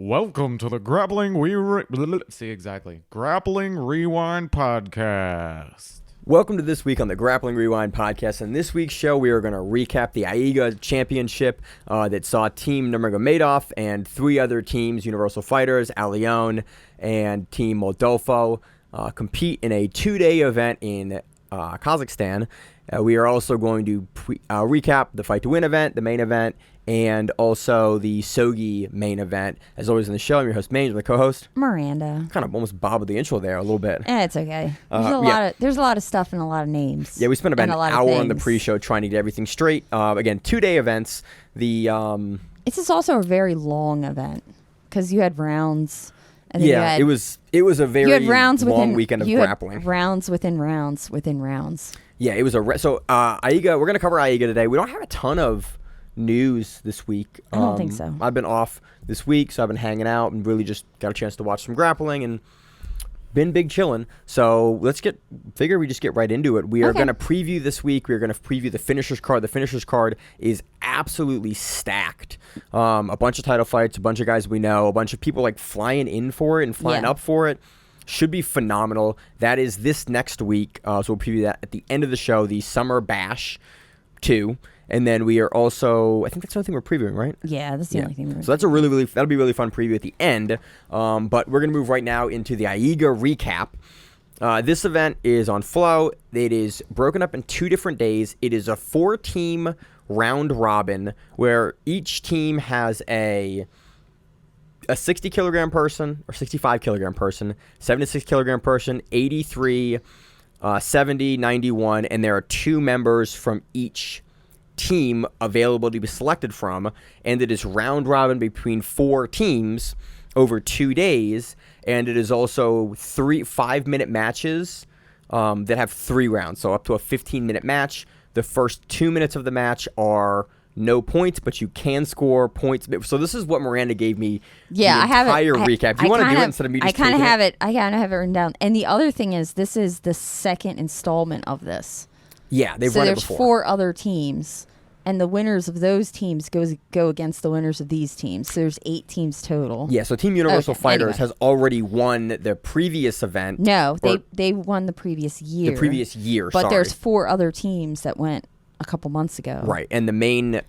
Welcome to the Grappling Grappling Rewind Podcast. Welcome to this week on the Grappling Rewind Podcast. In this week's show, we are going to recap the AIGA Championship that saw Team Nurmagomedov and three other teams, Universal Fighters, Allione, and Team Moldofo, compete in a two-day event in Kazakhstan. We are also going to recap the Fight to Win event, the main event, and also the SOGI main event. As always in the show, I'm your host, Maine, my co-host, Miranda. Kind of almost bobbled the intro there a little bit. It's okay. There's a lot of stuff and a lot of names. Yeah, we spent about an hour on the pre-show trying to get everything straight. Again, two-day events. This is also a very long event because you had rounds. And then it was a very long weekend of grappling. Rounds within rounds within rounds. Yeah, it was so AIGA. We're gonna cover AIGA today. We don't have a ton of news this week. I don't think so. I've been off this week, so I've been hanging out and really just got a chance to watch some grappling and been big chilling. So we just get right into it. We are going to preview this week. We're going to preview the finishers card. The finishers card is absolutely stacked. A bunch of title fights, a bunch of guys we know, a bunch of people like flying in for it and flying up for it. Should be phenomenal. That is this next week. So we'll preview that at the end of the show, the Summer Bash 2. And then we are also, I think that's the only thing we're previewing, right? Yeah, that's the only thing we're previewing. So that's that'll be a really fun preview at the end. But we're going to move right now into the AIGA recap. This event is on Flow. It is broken up in 2 different days. It is a 4-team round robin where each team has a 60 kilogram person or 65 kilogram person, 76 kilogram person, 83, 70, 91, and there are 2 members from each team available to be selected from, and it is round robin between 4 teams over 2 days, and it is also 5-minute matches that have 3 rounds, so up to a 15-minute match. The first 2 minutes of the match are no points, but you can score points. So this is what Miranda gave me the entire recap. Do you want to do it instead of me just I kind of have it written down. And the other thing is, this is the second installment of this. Yeah, they've run it before. So there's 4 other teams, and the winners of those teams go against the winners of these teams. So there's 8 teams total. Yeah, so Team Universal Fighters has already won the previous event. No, they won the previous year. The previous year, But there's 4 other teams that went a couple months ago. Right, and the main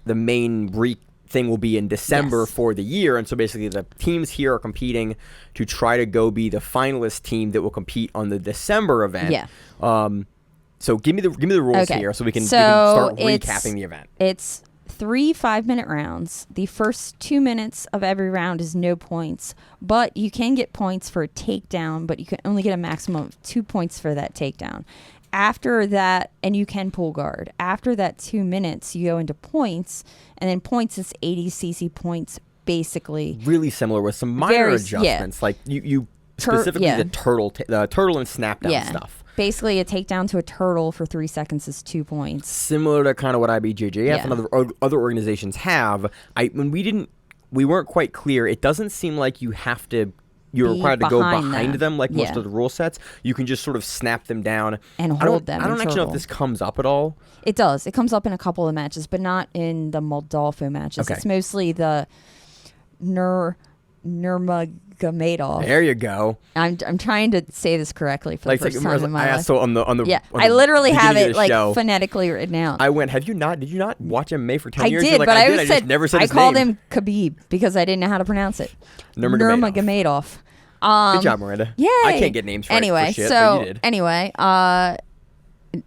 thing will be in December for the year, and so basically the teams here are competing to try to go be the finalist team that will compete on the December event. Yeah. So give me the rules here so we can start recapping the event. It's 3 5-minute rounds. The first 2 minutes of every round is no points, but you can get points for a takedown, but you can only get a maximum of 2 points for that takedown. After that, and you can pull guard. After that 2 minutes, you go into points, and then points is 80 cc points, basically. Really similar with some minor adjustments, like you specifically the turtle and snap down stuff. Basically, a takedown to a turtle for 3 seconds is 2 points. Similar to kind of what IBJJF and other organizations have. We weren't quite clear. It doesn't seem like you're required to go behind them like most of the rule sets. You can just sort of snap them down and hold them. I don't actually know if this comes up at all. It does. It comes up in a couple of matches, but not in the Moldofo matches. Okay. It's mostly the Nurmagomedov. There you go. I'm trying to say this correctly for the first time in my life. So on the I literally have it like phonetically written out. I went, did you not watch MMA for 10 years? I did, but I just never said his name. I called him Khabib because I didn't know how to pronounce it. Nurmagomedov. Good job, Miranda. Yay. I can't get names right for shit, but you did.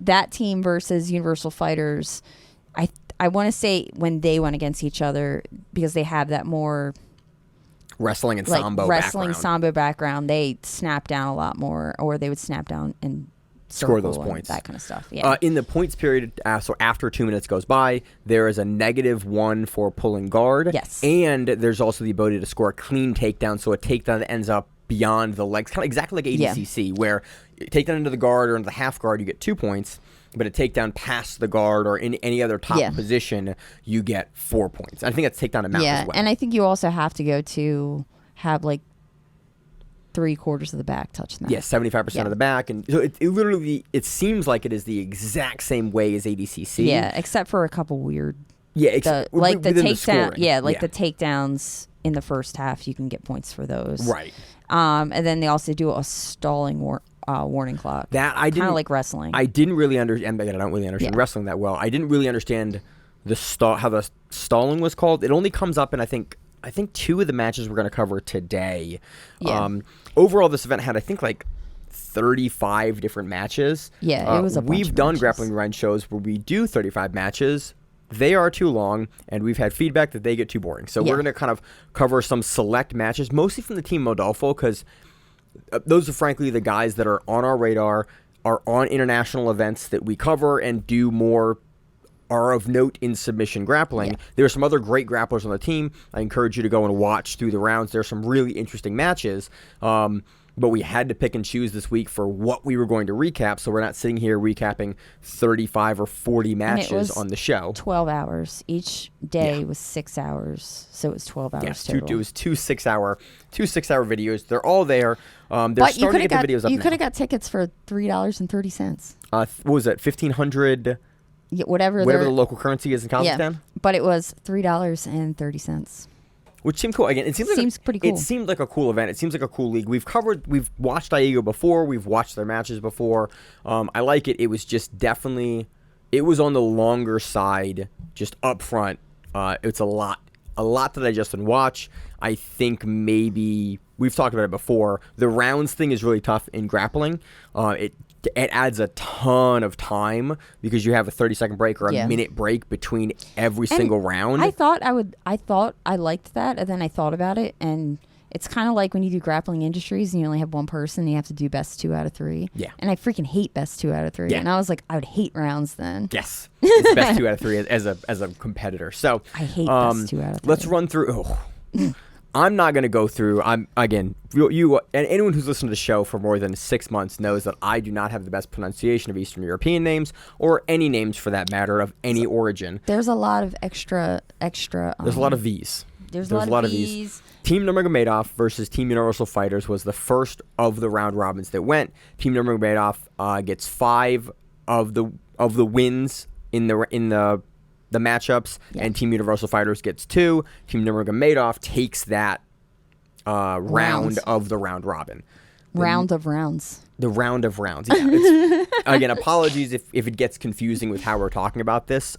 That team versus Universal Fighters, I want to say when they went against each other, because they have that more wrestling and sambo background, they snap down a lot more, or they would snap down and score those points, that kind of stuff. Yeah. In the points period, so after 2 minutes goes by, there is a -1 for pulling guard. Yes, and there's also the ability to score a clean takedown, so a takedown that ends up beyond the legs, kind of exactly like ADCC, where takedown into the guard or into the half guard, you get 2 points. But a takedown past the guard or in any other top position, you get 4 points. I think that's takedown amount as well. And I think you also have to go to have like 3/4 of the back touch that. 75% of the back, and so it literally seems like it is the exact same way as ADCC. Yeah, except for a couple weird Yeah, the within the takedown. scoring. Yeah, the takedowns in the first half, you can get points for those. Right. And then they also do a stalling warning clock. That I didn't kind of like wrestling. I didn't really understand. Again, I don't really understand wrestling that well. I didn't really understand how the stalling was called. It only comes up in I think 2 of the matches we're going to cover today. Yeah. Overall, this event had I think like 35 different matches. Yeah, it was a bunch We've of done matches. grappling run shows where we do 35 matches. They are too long, and we've had feedback that they get too boring. So we're going to kind of cover some select matches, mostly from the Team Moldofo, because those are frankly the guys that are on our radar, are on international events that we cover and do more, are of note in submission grappling. Yeah. There are some other great grapplers on the team. I encourage you to go and watch through the rounds. There are some really interesting matches. But we had to pick and choose this week for what we were going to recap, so we're not sitting here recapping 35 or 40 matches on the show. 12 hours. Each day was 6 hours, so it was 12 hours Yes, total. it was two 6-hour videos. They're all there. They're But starting to get the videos up you now. could have got tickets for $3.30. What was it, 1,500, Yeah, whatever the local currency is in Kazakhstan? Yeah, but it was $3.30. Which seemed cool. Again, it seems pretty cool. It seemed like a cool event. It seems like a cool league. We've watched AIGA before. We've watched their matches before. I like it. It was just definitely, it was on the longer side, just up front. It's a lot to digest and watch. I think maybe, we've talked about it before, the rounds thing is really tough in grappling. It adds a ton of time because you have a 30-second break or a minute break between every single round. I thought I liked that, and then I thought about it, and it's kind of like when you do grappling industries and you only have one person, and you have to do best 2 out of 3. Yeah. And I freaking hate best 2 out of 3. Yeah. And I was like, I would hate rounds then. Yes, it's best 2 out of 3 as a competitor. So I hate best 2 out of 3. Let's run through. I'm not going to go through. You and anyone who's listened to the show for more than 6 months knows that I do not have the best pronunciation of Eastern European names or any names for that matter of any origin. There's a lot of extra. There's a lot of V's. There's a lot of V's. Team Nurmagomedov versus Team Universal Fighters was the first of the round robins that went. Team Nurmagomedov gets 5 of the wins in the matchups, and Team Universal Fighters gets 2. Team Nurmagomedov takes that round of the round robin. Round of rounds. The round of rounds. Yeah. Again, apologies if it gets confusing with how we're talking about this.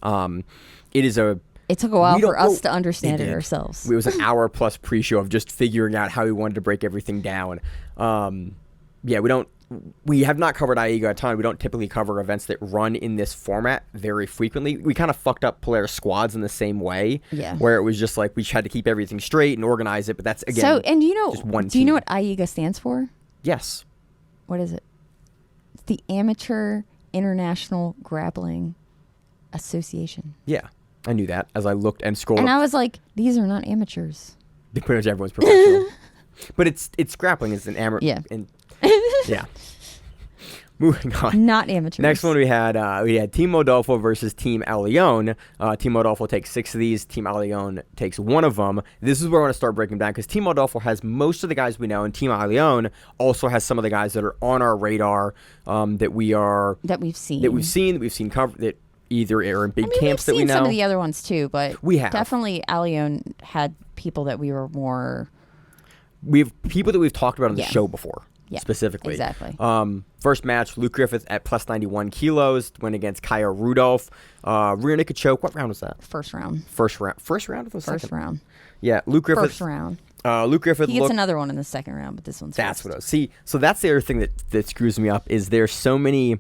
It took a while for us to understand it ourselves. It was an hour plus pre-show of just figuring out how we wanted to break everything down. We have not covered AIGA a ton. We don't typically cover events that run in this format very frequently. We kind of fucked up Polaris squads in the same way, where it was just like we had to keep everything straight and organize it. But that's again, just one do you know team. what AIGA stands for? Yes. What is it? It's the Amateur International Grappling Association. Yeah, I knew that as I looked and scrolled. And up. I was like, these are not amateurs. Pretty much everyone's professional. But it's grappling. It's an amateur. Yeah. Yeah. Moving on. Not amateurs. Next one we had Team Moldofo versus Team Leon. Team Moldofo takes 6 of these. Team Leon takes 1 of them. This is where I want to start breaking down because Team Moldofo has most of the guys we know, and Team Leon also has some of the guys that are on our radar that we've seen covered that either are in big camps that we know. We've seen some of the other ones too, but we have definitely Leon had people that we were more. We have people that we've talked about on the show before. Yeah, specifically. Exactly. First match, Luke Griffith at plus 91 kilos went against Kaya Rudolph. Rear naked choke. What round was that? First round. First round of the second? First round. Yeah, Luke Griffith. First round. Luke Griffith. He gets another one in the second round, but this one's That's first. what I was. See, so that's the other thing that screws me up is there's so many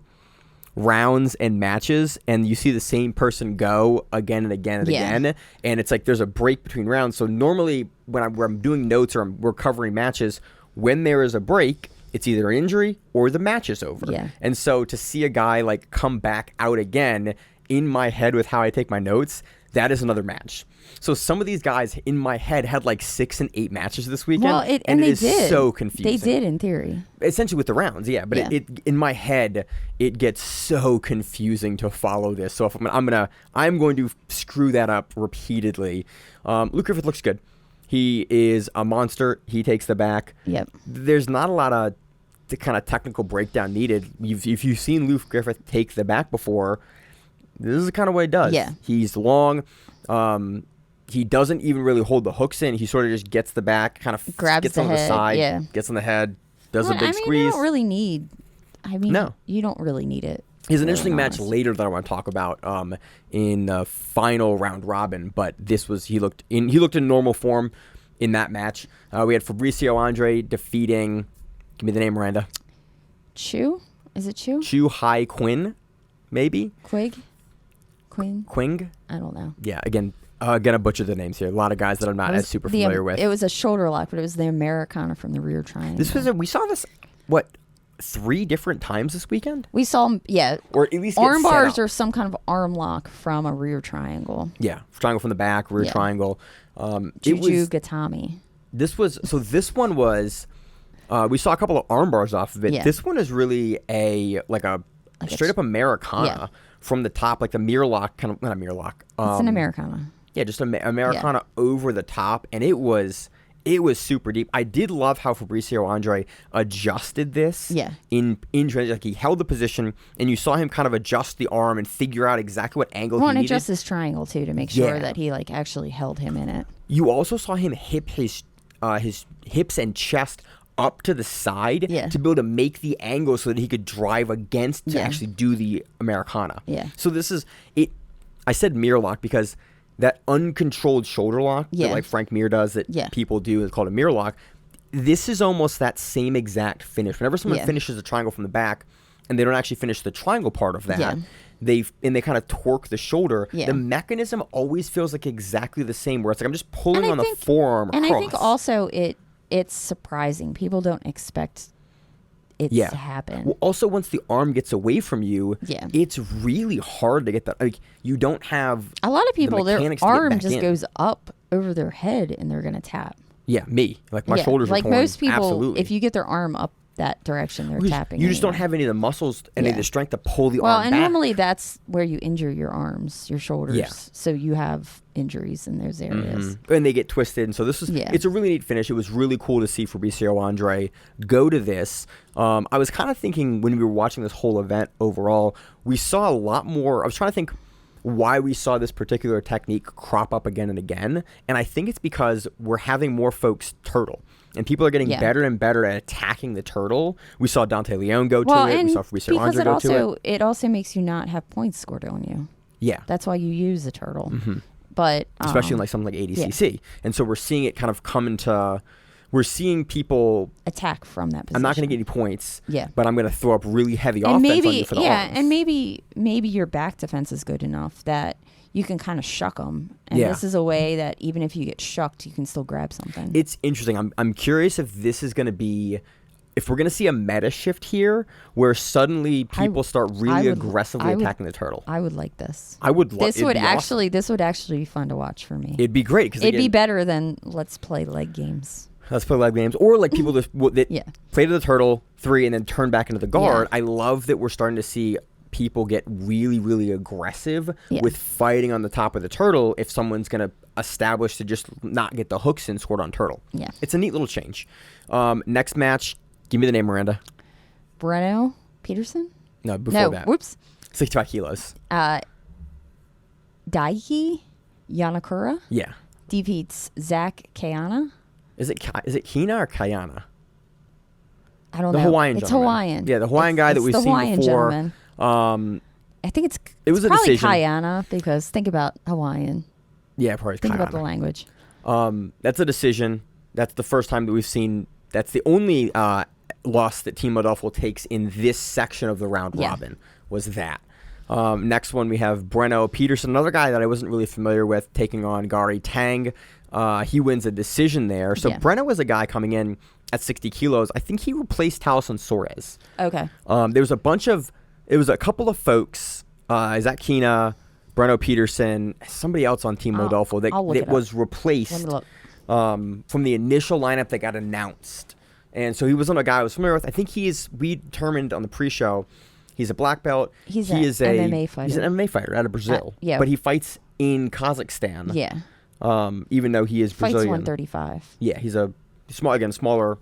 rounds and matches, and you see the same person go again and again and again, and it's like there's a break between rounds. So normally when I'm doing notes or we're covering matches, when there is a break, it's either an injury or the match is over. Yeah. And so to see a guy like come back out again in my head with how I take my notes, that is another match. So some of these guys in my head had like 6 and 8 matches this weekend. Well, and it is so confusing. They did in theory. Essentially with the rounds, yeah. But it in my head, it gets so confusing to follow this. So if I'm going to screw that up repeatedly. Luke Griffith looks good. He is a monster. He takes the back. Yep. There's not a lot of the kind of technical breakdown needed. If you've seen Luke Griffith take the back before, this is the kind of way he does. Yeah. He's long. He doesn't even really hold the hooks in. He sort of just gets the back, kind of Grabs gets the on head, the side, yeah. gets on the head, does a Well, big I mean, squeeze. You don't really need. No. You don't really need it. He has an really interesting match honest. later that I want to talk about in the final round robin, but this was he looked in normal form in that match. We had Fabricio Andre defeating, give me the name, Miranda. Chu? Is it Chu? Chu Hai Quinn, maybe? Quig? Queen? Quing? I don't know. Yeah, again, gonna butcher the names here. A lot of guys that I'm not as super familiar with. It was a shoulder lock, but it was the Americana from the rear triangle. We saw this, 3 different times this weekend? We saw, yeah. Or at least get Arm set bars up. or some kind of arm lock from a rear triangle. Yeah, triangle from the back, rear Yeah. triangle. Juju Gatami. This one was, we saw a couple of arm bars off of it. Yeah. This one is really a straight up Americana Yeah. from the top, like the mirror lock, kind of, not a mirror lock. It's an Americana. Yeah, just an Americana over the top, and it was super deep. I did love how Fabricio Andre adjusted this. Yeah. In transition, like he held the position, and you saw him kind of adjust the arm and figure out exactly what angle Well, he and needed. adjust his triangle too to make sure Yeah. that he actually held him in it. You also saw him hip his hips and chest up to the side Yeah. to be able to make the angle so that he could drive against to Yeah. actually do the Americana. Yeah. So this is it. I said mirror lock because that uncontrolled shoulder lock Yeah. that like Frank Mir does that Yeah. people do is called a mirror lock. This is almost that same exact finish. Whenever someone Yeah. finishes a triangle from the back and they don't actually finish the triangle part of that, Yeah. they kind of torque the shoulder. Yeah. The mechanism always feels like exactly the same, where it's like I'm just pulling And I on think- the forearm And across. I think also it's surprising. People don't expect it Yeah. to happen. Well, also, once the arm gets away from you, Yeah. it's really hard to get that. Like, you don't have. A lot of people, their mechanics to get arm back just in. goes up over their head and they're going to tap. Yeah, me. Like, my Yeah, shoulders are like torn. most people, Absolutely. if you get their arm up that direction, they're Because tapping. you just don't anyway. have any of the muscles and any of Yeah. the strength to pull the Well, arm and back. normally that's where you injure your arms, your shoulders. Yeah. So you have injuries in those areas. And they get twisted. And so this is, Yeah. it's a really neat finish. It was really cool to see Fabricio Andre go to this. I was kind of thinking when we were watching this whole event overall, we saw a lot more. I was trying to think why we saw this particular technique crop up again and again. And I think it's because we're having more folks turtle. And people are getting Yeah. better and better at attacking the turtle. We saw Dante Leon go Well, to it. and We saw Fabricio because Andre go to it. it also makes you not have points scored on you. Yeah. That's why you use a turtle. But Especially in like something like ADCC. And so we're seeing it kind of come into, we're seeing people, attack from that position. I'm not going to get any points, Yeah. but I'm going to throw up really heavy And offense on maybe you for the yeah, arms. and maybe your back defense is good enough that you can kind of shuck them. And Yeah. this is a way that even if you get shucked, you can still grab something. It's interesting. I'm curious if this is going to be, if we're going to see a meta shift here where suddenly people start really aggressively attacking the turtle. I would like this. I would love This would actually be fun to watch for me. It'd be great because It'd be better than let's play leg games. Let's play leg games, or like people that Yeah. play to the turtle 3 and then turn back into the guard. Yeah. I love that we're starting to see people get really, really aggressive Yeah. with fighting on the top of the turtle if someone's going to establish to just not get the hooks in scored on turtle. Yeah. It's a neat little change. Next match, give me the name, Miranda. Breno Peterson? No, before that. Whoops. 65 kilos. Daiki Yanakura Yeah. defeats Zach Kayana. Is it Kina or Kayana? I don't The know. Hawaiian It's gentleman. Hawaiian. Yeah, the Hawaiian guy that it's we've the seen Hawaiian before. Gentleman. I think it's was a probably decision. Kayana because think about Hawaiian. Yeah, probably Think Kayana. about the language. That's a decision. That's the first time that we've seen. That's the only loss that Team Moldofo takes in this section of the round Yeah. robin. Was that. Next one we have Breno Peterson, another guy that I wasn't really familiar with, taking on Gary Tang. He wins a decision there. So Yeah. Breno was a guy coming in at 60 kilos. I think he replaced Taliesin Suarez. Okay. There was a couple of folks, Zach Kina, Breno Peterson, somebody else on Team Moldofo I'll look it that up. was Let me replaced look. from the initial lineup that got announced. And so he was on a guy I was familiar with. I think we determined on the pre-show, he's a black belt. He's he an is MMA fighter. He's an MMA fighter out of Brazil. yeah. But he fights in Kazakhstan. Yeah. Even though he is Fights Brazilian. 135. Yeah, he's a smaller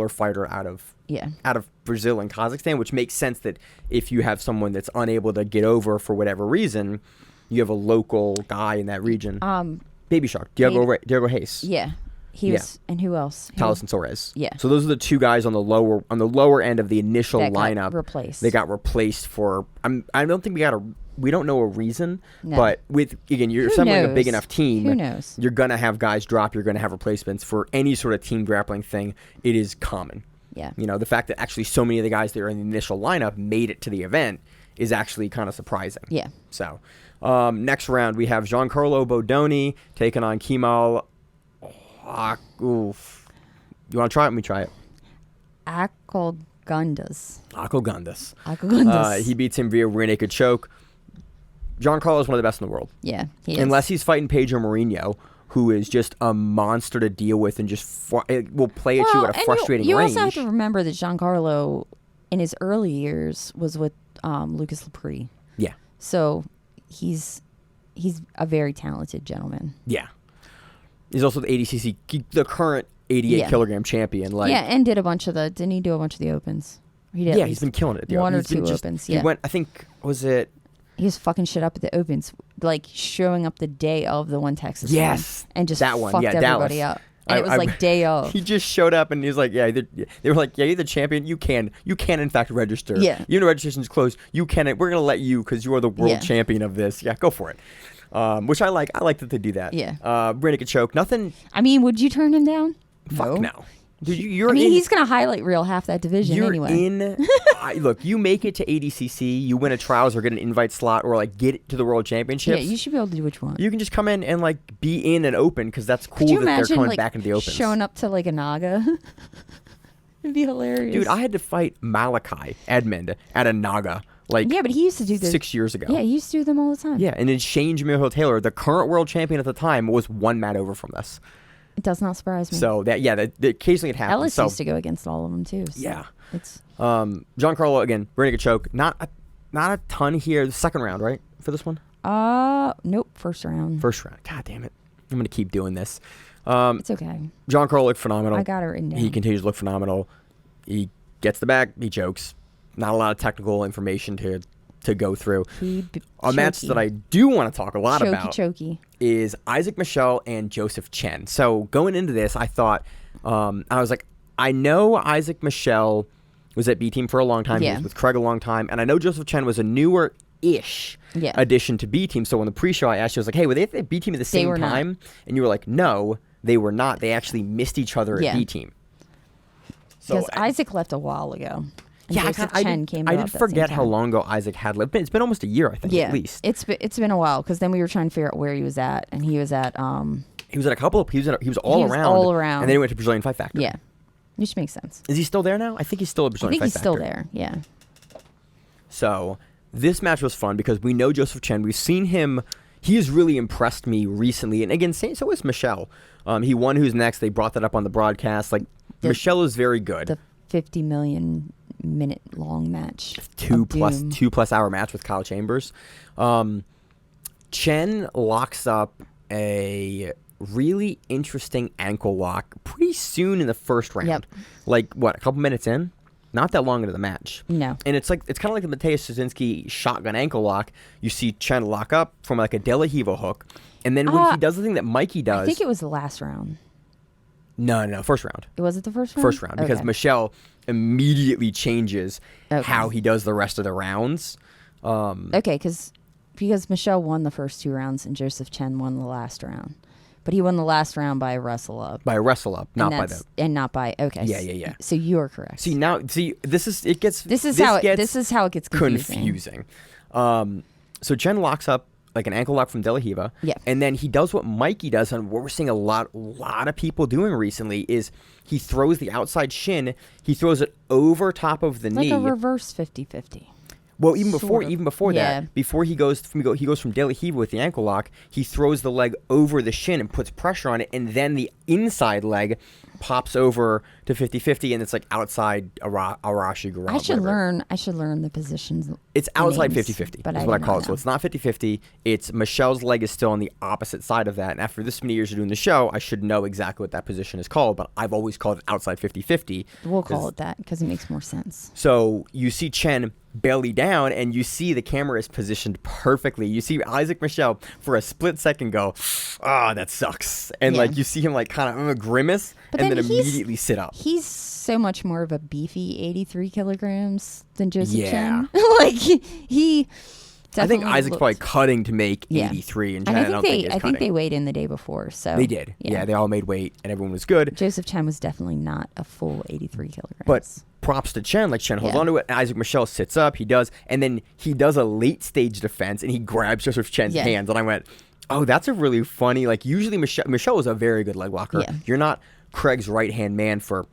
fighter out of Brazil and Kazakhstan, which makes sense that if you have someone that's unable to get over for whatever reason, you have a local guy in that region. Baby Shark, Diego Hayes. Yeah. He was, and who else? Talis and Soares. Yeah. So those are the two guys on the lower end of the initial that lineup. got replaced. They got replaced for. I don't think we don't know a reason. No. But you're assembling a big enough team. Who knows? You're gonna have guys drop. You're gonna have replacements for any sort of team grappling thing. It is common. Yeah. The fact that actually so many of the guys that are in the initial lineup made it to the event is actually kind of surprising. Yeah. So, next round we have Giancarlo Bodoni taking on Kemal. Oof. You want to try it? Let me try it. Akolgundas. He beats him via rear naked choke. Giancarlo is one of the best in the world. Yeah, he is. Unless he's fighting Pedro Mourinho, who is just a monster to deal with and just will play at you at a frustrating you range. also have to remember that Giancarlo, in his early years, was with Lucas Lepre. Yeah. So he's a very talented gentleman. Yeah. He's also the ADCC, the current 88 kilogram champion. And didn't he do a bunch of the opens? He did. Yeah, he's been killing it. One or two opens. Yeah. He went, I think, he was fucking shit up at the opens, like showing up the day of the one Texas. Yes. One, and just that one. fucked Dallas. everybody up. And it was like day of. He just showed up and he was like, they were like, you're the champion. You can in fact register. Yeah. Even though registration's closed, we're going to let you because you are the world champion of this. Yeah, go for it. Which I like. I like that they do that. Yeah. Rear naked choke. Nothing. I mean, would you turn him down? Fuck no. Dude, he's going to highlight reel half that division anyway. Look, you make it to ADCC, you win a trials or get an invite slot or like get to the world championships. Yeah, you should be able to do what you want. You can just come in and like be in an open because that's cool that they're coming back into the opens. Showing up to like a Naga. It'd be hilarious. Dude, I had to fight Malachi Edmond at a Naga. But he used to do this 6 years ago. Yeah, he used to do them all the time. Yeah, and then Shane Jamil Taylor, the current world champion at the time, was one mat over from this. It does not surprise me. So occasionally it happens. Ellis used to go against all of them too. So yeah. It's Giancarlo again, rear naked choke. Not a ton here. The second round, right, for this one? Nope. First round. God damn it. I'm gonna keep doing this. It's okay. Giancarlo looked phenomenal. I got it written down. He continues to look phenomenal. He gets the back. He chokes. Not a lot of technical information to go through. A match that I do want to talk a lot about is Isaac Michel and Joseph Chen. So going into this, I thought, I was like, I know Isaac Michel was at B Team for a long time. Yeah. He was with Craig a long time. And I know Joseph Chen was a newer-ish addition to B Team. So on the pre-show, I asked you, I was like, hey, were they at B Team at the same time? Not. And you were like, no, they were not. They actually missed each other at B Team. Because Isaac left a while ago. Yeah, I did forget how long ago Isaac had lived. It's been almost a year, I think, at least. It's been a while because then we were trying to figure out where he was at, and he was at he was at a couple of he was all around, and then he went to Brazilian Fight Factory. Yeah, which makes sense. Is he still there now? I think he's still at Brazilian Fight Factory. I think he's still there. Yeah. So this match was fun because we know Joseph Chen. We've seen him. He has really impressed me recently, and again, so is Michelle. He won Who's Next. They brought that up on the broadcast. Michelle is very good. The 50 million minute long match. 2+ hour match with Kyle Chambers. Chen locks up a really interesting ankle lock pretty soon in the first round. Yep. A couple minutes in? Not that long into the match. No. And it's kind of like the Mateusz Szczynski shotgun ankle lock. You see Chen lock up from like a De La Hiva hook. And then when he does the thing that Mikey does. I think it was the last round. No, first round. Was it the first round? First round, because Michelle immediately changes how he does the rest of the rounds. Because Michelle won the first 2 rounds and Joseph Chen won the last round. But he won the last round by a wrestle up. Not by the... And not by... Okay. Yeah. So you are correct. This is how it gets confusing. So Chen locks up like an ankle lock from De La Hiva. Yeah. And then he does what Mikey does, and what we're seeing a lot of people doing recently is he throws the outside shin, he throws it over top of the knee. Like a reverse 50-50. Well, even before that, before he goes from De La Hiva with the ankle lock, he throws the leg over the shin and puts pressure on it, and then the inside leg pops over to 50-50, and it's like outside Arashi Garab. I should learn the positions. It's outside names, 50-50 but is I what I do call not it. So know. it's not 50-50. It's Michelle's leg is still on the opposite side of that. And after this many years of doing the show, I should know exactly what that position is called, but I've always called it outside 50-50. We'll call it that because it makes more sense. So you see Chen belly down, and you see the camera is positioned perfectly. You see Isaac Michelle for a split second go, that sucks. And Yeah. like you see him like kind of grimace, But and then he's- immediately sit up. He's so much more of a beefy 83 kilograms than Joseph Yeah. Chen. Like he I think definitely Isaac's probably looked- cutting to make Yeah. 83, and And Chen, I I don't think think they is I think cutting. they weighed in the day before. So They did. Yeah, they all made weight, and everyone was good. Joseph Chen was definitely not a full 83 kilograms. But props to Chen. Like, Chen holds Yeah. onto it. Isaac Michelle sits up. He does. And then he does a late stage defense, and he grabs Joseph Chen's Yeah. hands. And I went, oh, that's a really funny. Like, usually Michelle is a very good leg locker. Yeah. You're not Craig's right-hand man for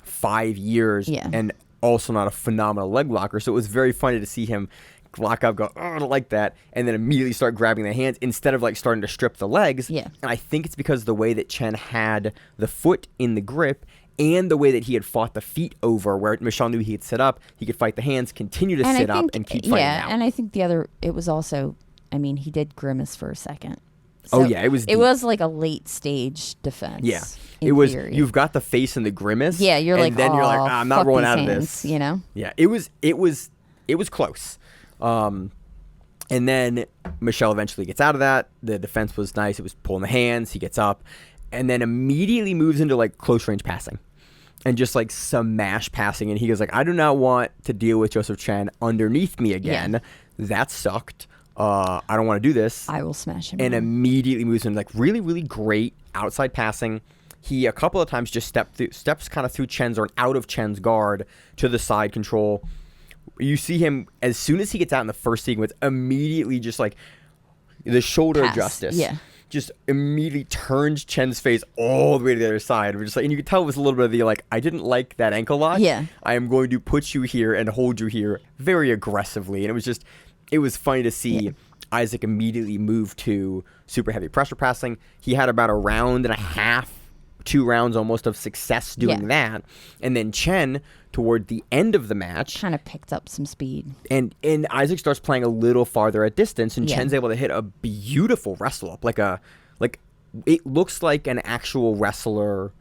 5 years. Yeah. And also not a phenomenal leg locker. So it was very funny to see him lock up, go, oh, I don't like that, and then immediately start grabbing the hands instead of like starting to strip the legs. Yeah. And I think it's because the way that Chen had the foot in the grip and the way that he had fought the feet over, where Michelle knew he could sit up, he could fight the hands, continue to And sit I up, think, and keep fighting out. and I think it was also, I mean, he did grimace for a second. Oh, So yeah, it was It deep. was like a late stage defense. Yeah. in It was, theory. you've got the face and the grimace. Yeah, you're and like, then you're like, "Aw, I'm not fuck rolling these out of hands," this. you know? Yeah, it was close. And then Michelle eventually gets out of that. The defense was nice. It was pulling the hands. He gets up and then immediately moves into like close range passing and just like some mash passing. And he goes like, I do not want to deal with Joseph Chen underneath me again. Yeah. That sucked. I don't want to do this. I will smash him. And down. immediately moves into like really, really great outside passing. He a couple of times just steps kind of through Chen's or out of Chen's guard to the side control. You see him as soon as he gets out in the first sequence, immediately just like the shoulder of Pass, justice. yeah. Just immediately turns Chen's face all the way to the other side. We're just like, and you could tell it was a little bit of the like, I didn't like that ankle lock. Yeah. I am going to put you here and hold you here very aggressively. And it was funny to see Isaac immediately move to super heavy pressure passing. He had about a round and a half, 2 rounds almost of success doing that. And then Chen, toward the end of the match, kind of picked up some speed. and Isaac starts playing a little farther at distance, and Yeah. Chen's able to hit a beautiful wrestle up, like it looks like an actual wrestler,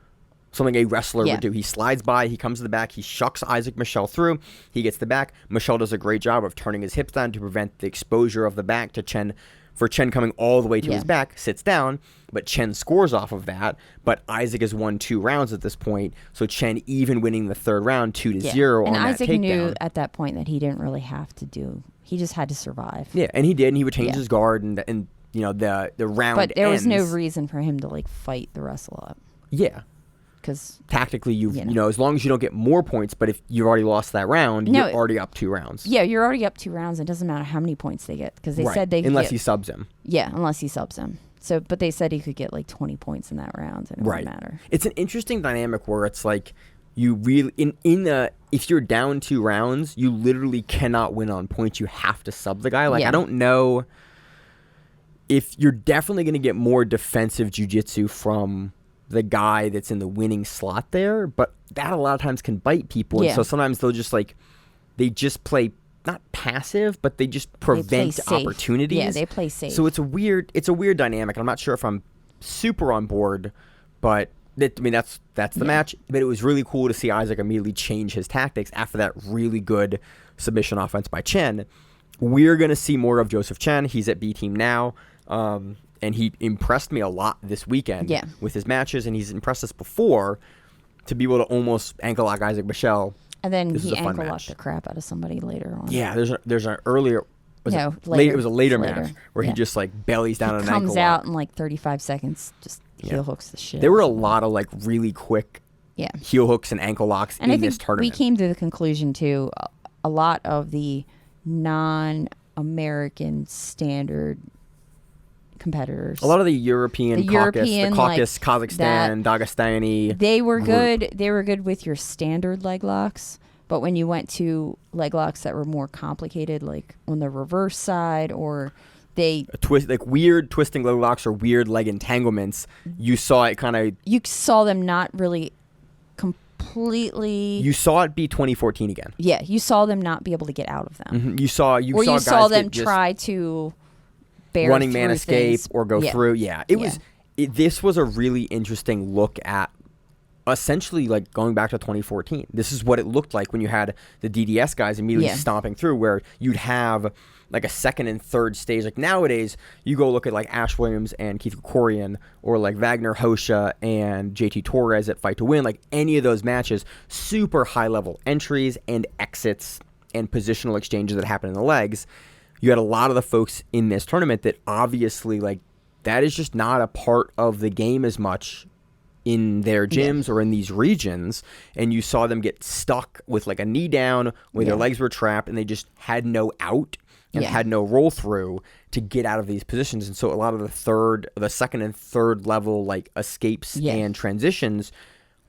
something a wrestler Yeah. would do. He slides by, he comes to the back, he shucks Isaac Michelle through, he gets the back. Michelle does a great job of turning his hips down to prevent the exposure of the back to Chen. For Chen coming all the way to his back, sits down, but Chen scores off of that. But Isaac has won 2 rounds at this point, so Chen even winning the 3rd round 2-0 And on Isaac that takedown. knew at that point that he didn't really have to do. He just had to survive. Yeah, and he did, and he retains Yeah. his guard, and you know the round. But there was no ends. reason for him to like fight the wrestle up Yeah, because tactically, you You know. know, as long as you don't get more points, but if you've already lost that round, No, you're already up 2 rounds. you're already up 2 rounds. It doesn't matter how many points they get because they Right, said they could unless get, he subs him. unless he subs him. So, but they said he could get like 20 points in that round, and it Right. wouldn't matter. It's an interesting dynamic where it's like you really if you're down 2 rounds, you literally cannot win on points. You have to sub the guy. Like Yeah. I don't know if you're definitely going to get more defensive jiu-jitsu from the guy that's in the winning slot there, but that a lot of times can bite people. And Yeah. so sometimes they'll just like they just play not passive, but they just They play prevent safe. opportunities. Yeah, they play safe. So it's a weird dynamic. I'm not sure if I'm super on board, but that's the match. But it was really cool to see Isaac immediately change his tactics after that really good submission offense by Chen. We're gonna see more of Joseph Chen. He's at B Team now, and he impressed me a lot this weekend with his matches, and he's impressed us before to be able to almost ankle lock Isaac Michelle. And then This is he a fun ankle match. locked the crap out of somebody later on. Yeah, there's an earlier. No, It later. was a later Later. match where Yeah. he just like bellies down He an ankle comes lock. out in like 35 seconds, just heel Yeah. hooks the shit. There were a out of him. lot of like really quick Yeah. heel hooks and ankle locks And I in think this tournament. we came to the conclusion too, a lot of the non-American standard competitors. A lot of the European The caucus, European, the caucus, like, Kazakhstan, Dagestani. They were group. good. They were good with your standard leg locks, but when you went to leg locks that were more complicated, like on the reverse side, or they, A twist, like weird twisting leg locks or weird leg entanglements, you saw it kind of. you saw them not really completely. You saw it be 2014 again. Yeah, you saw them not be able to get out of them. Mhm. You saw saw guys them get just try to bear running man through escape things. or go Yeah. through. Yeah, this was a really interesting look at essentially like going back to 2014. This is what it looked like when you had the DDS guys immediately Yeah. stomping through, where you'd have like a second and third stage. Like nowadays, you go look at like Ash Williams and Keith Krikorian, or like Wagner Hosha and JT Torres at Fight to Win. Like any of those matches, super high level entries and exits and positional exchanges that happen in the legs. You had a lot of the folks in this tournament that obviously like that is just not a part of the game as much in their gyms or in these regions, and you saw them get stuck with like a knee down where their legs were trapped and they just had no out and had no roll through to get out of these positions. And so a lot of the second and third level like escapes and transitions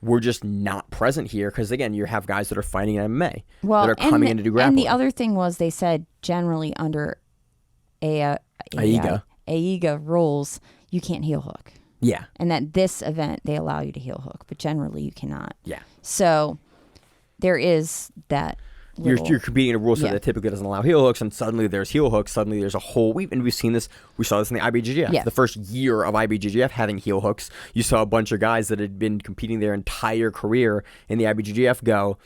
were just not present here, because again, you have guys that are fighting in MMA that are coming in to do grappling. And the other thing was, they said generally under AIGA rules, you can't heel hook. Yeah. And that this event, they allow you to heel hook, but generally you cannot. Yeah. So there is that. You're competing in a rule set that typically doesn't allow heel hooks, and suddenly there's heel hooks. Suddenly there's a whole. And we've seen this. We saw this in the IBJJF. Yeah. The first year of IBJJF having heel hooks, you saw a bunch of guys that had been competing their entire career in the IBJJF go,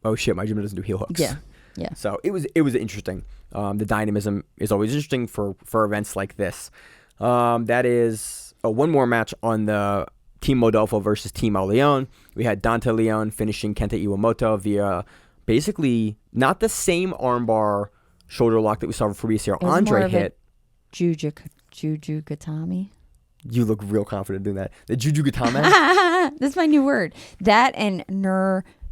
"Oh shit, my gym doesn't do heel hooks." Yeah. Yeah. So it was interesting. The dynamism is always interesting for events like this. That is one more match on the Team Moldofo versus Team Leon. We had Dante Leon finishing Kenta Iwamoto via basically not the same armbar shoulder lock that we saw for previous year. Andre hit. Juju Gatami. You look real confident doing that. The Juju Gatame. That's my new word. That and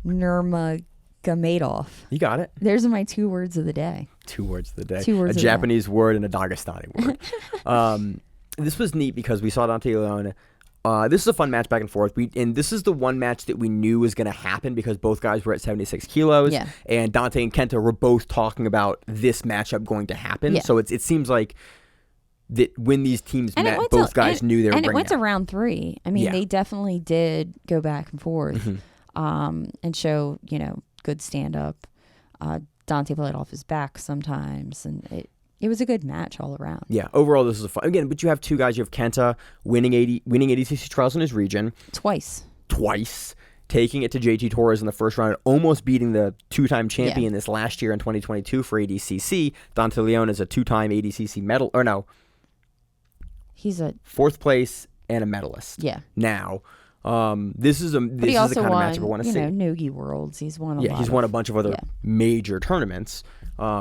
Nurmagomedov. You got it. There's my 2 words of the day. 2 words of the day. 2 words a of the Japanese word and a Dagestani word. This was neat because we saw Dante Leon. This is a fun match back and forth. And this is the one match that we knew was going to happen because both guys were at 76 kilos. Yeah. And Dante and Kenta were both talking about this matchup going to happen. Yeah. So it seems like that when these teams met, both guys knew they were bringing it. And it went to round 3. I mean, they definitely did go back and forth Mm-hmm. and show, good stand-up. Dante played off his back sometimes, and it was a good match all around. Yeah, overall this is a fun. Again, but you have 2 guys. You have Kenta winning ADCC trials in his region. Twice. Taking it to JT Torres in the first round, almost beating the 2-time champion this last year in 2022 for ADCC. Dante Leon is a 2-time ADCC medal, or no. He's a 4th place and a medalist. Yeah. Now, this is the kind of matchup I want to see. Nogi Worlds. He's won a lot. He's won a bunch of other major tournaments.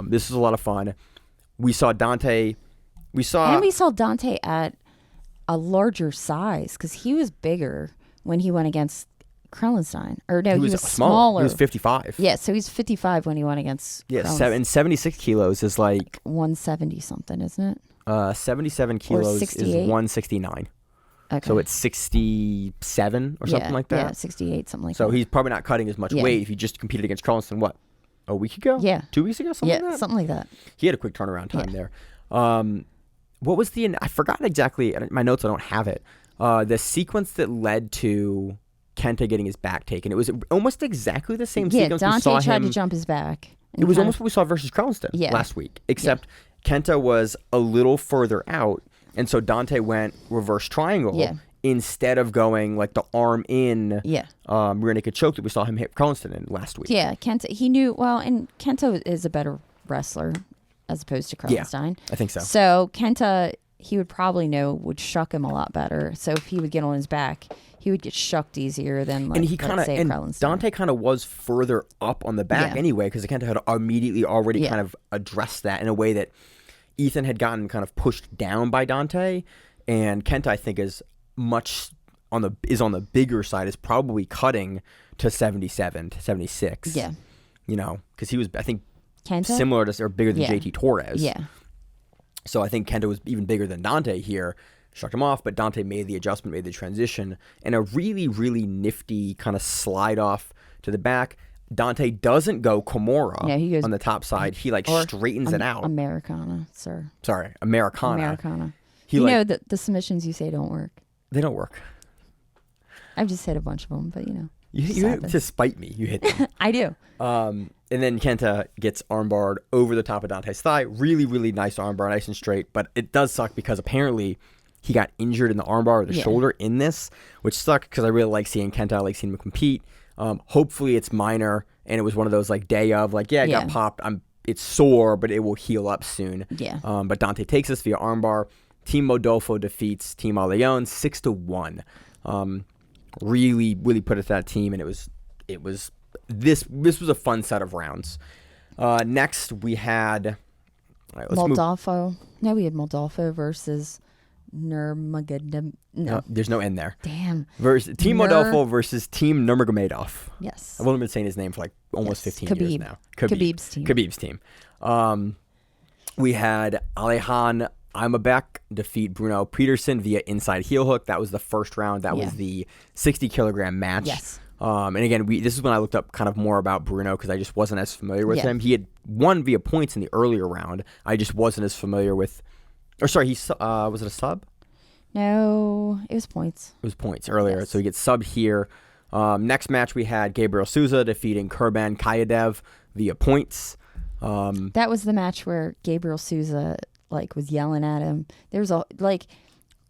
This is a lot of fun. We saw Dante. We saw Dante at a larger size because he was bigger when he went against Krellenstein. Or no, he was smaller. He was 55. Yeah, so he's 55 when he went against. Yeah, 76 kilos is like 170 something, isn't it? 77 kilos is 169. Okay. So it's 67 or something like that. Yeah, 68, something like that. So he's probably not cutting as much weight if he just competed against Krellenstein, what, a week ago? Yeah. 2 weeks ago? Something like that? Something like that. He had a quick turnaround time there. What was I forgot exactly, my notes, I don't have it. The sequence that led to Kenta getting his back taken. It was almost exactly the same sequence we saw Dante tried to jump his back. It was almost what we saw versus Krellenstein last week, except Kenta was a little further out, and so Dante went reverse triangle instead of going like the arm in rear naked choke that we saw him hit Krellenstein in last week. Yeah, Kenta, he knew, and Kenta is a better wrestler as opposed to Krellenstein. Yeah, I think so. So Kenta, he would probably would shuck him a lot better. So if he would get on his back, he would get shucked easier than Krellenstein. Dante kind of was further up on the back anyway, because Kenta had immediately already kind of addressed that in a way that Ethan had gotten kind of pushed down by Dante, and Kenta I think is on the bigger side, is probably cutting to 77 to 76. Yeah, because he was I think Kenta? similar to or bigger than JT Torres. Yeah. So I think Kenta was even bigger than Dante here. Shucked him off, but Dante made the adjustment, made the transition, and a really, really nifty kind of slide off to the back. Dante doesn't go Kimura he goes, on the top side. He straightens it out. Americana, sir. Sorry, Americana. Americana. The submissions you say don't work. They don't work. I've just hit a bunch of them, but You to spite me. You hit him. I do. And then Kenta gets armbarred over the top of Dante's thigh. Really, really nice armbar, nice and straight. But it does suck because apparently he got injured in the armbar or the shoulder in this, which sucked because I really like seeing Kenta. I like seeing him compete. Hopefully it's minor and it was one of those like day of like, it got popped. It's sore, but it will heal up soon. Yeah. But Dante takes this via armbar. Team Moldofo defeats Team Leon 6-1. Really, really put it to that team, and this was a fun set of rounds. Next, we had Moldofo. No, we had Moldofo versus Nurmagomedov. No, there's no N there. Damn. Team Moldofo versus Team Nurmagomedov. Yes. I've only been saying his name for like almost 15 years now. Khabib's team. We had Alejan Imabek defeat Bruno Peterson via inside heel hook. That was the first round. That was the 60-kilogram match. Yes. And again, this is when I looked up kind of more about Bruno because I just wasn't as familiar with him. He had won via points in the earlier round. I just wasn't as familiar with. Or sorry, was it a sub? No, it was points. It was points earlier, so he gets subbed here. Next match we had Gabriel Souza defeating Kurban Kayadev via points. That was the match where Gabriel Souza was yelling at him. There's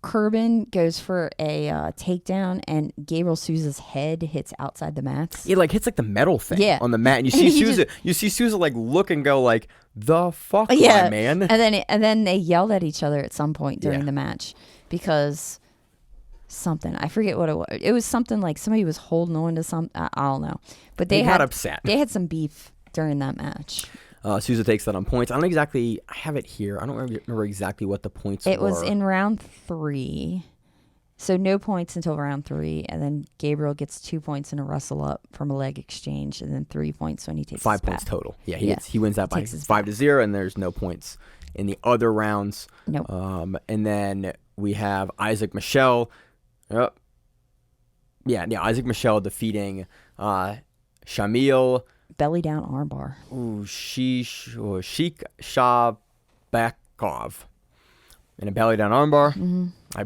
Kurban goes for a takedown, and Gabriel Souza's head hits outside the mats. It hits the metal thing on the mat, and you see Souza. You see Souza look and go the fuck, my man. And then they yelled at each other at some point during the match because something, I forget what it was. It was something like somebody was holding on to something. I don't know, but they got upset. They had some beef during that match. Souza takes that on points. I have it here. I don't remember exactly what the points were. It was in round 3. So no points until round 3. And then Gabriel gets 2 points in a wrestle up from a leg exchange. And then 3 points when he takes 5 points total. Yeah, he wins that by 5-0. And there's no points in the other rounds. Nope. And then we have Isaac Michel. Isaac Michel defeating Shamil. Belly down armbar. Sheik Shabakov. In a belly down armbar. Mm-hmm. I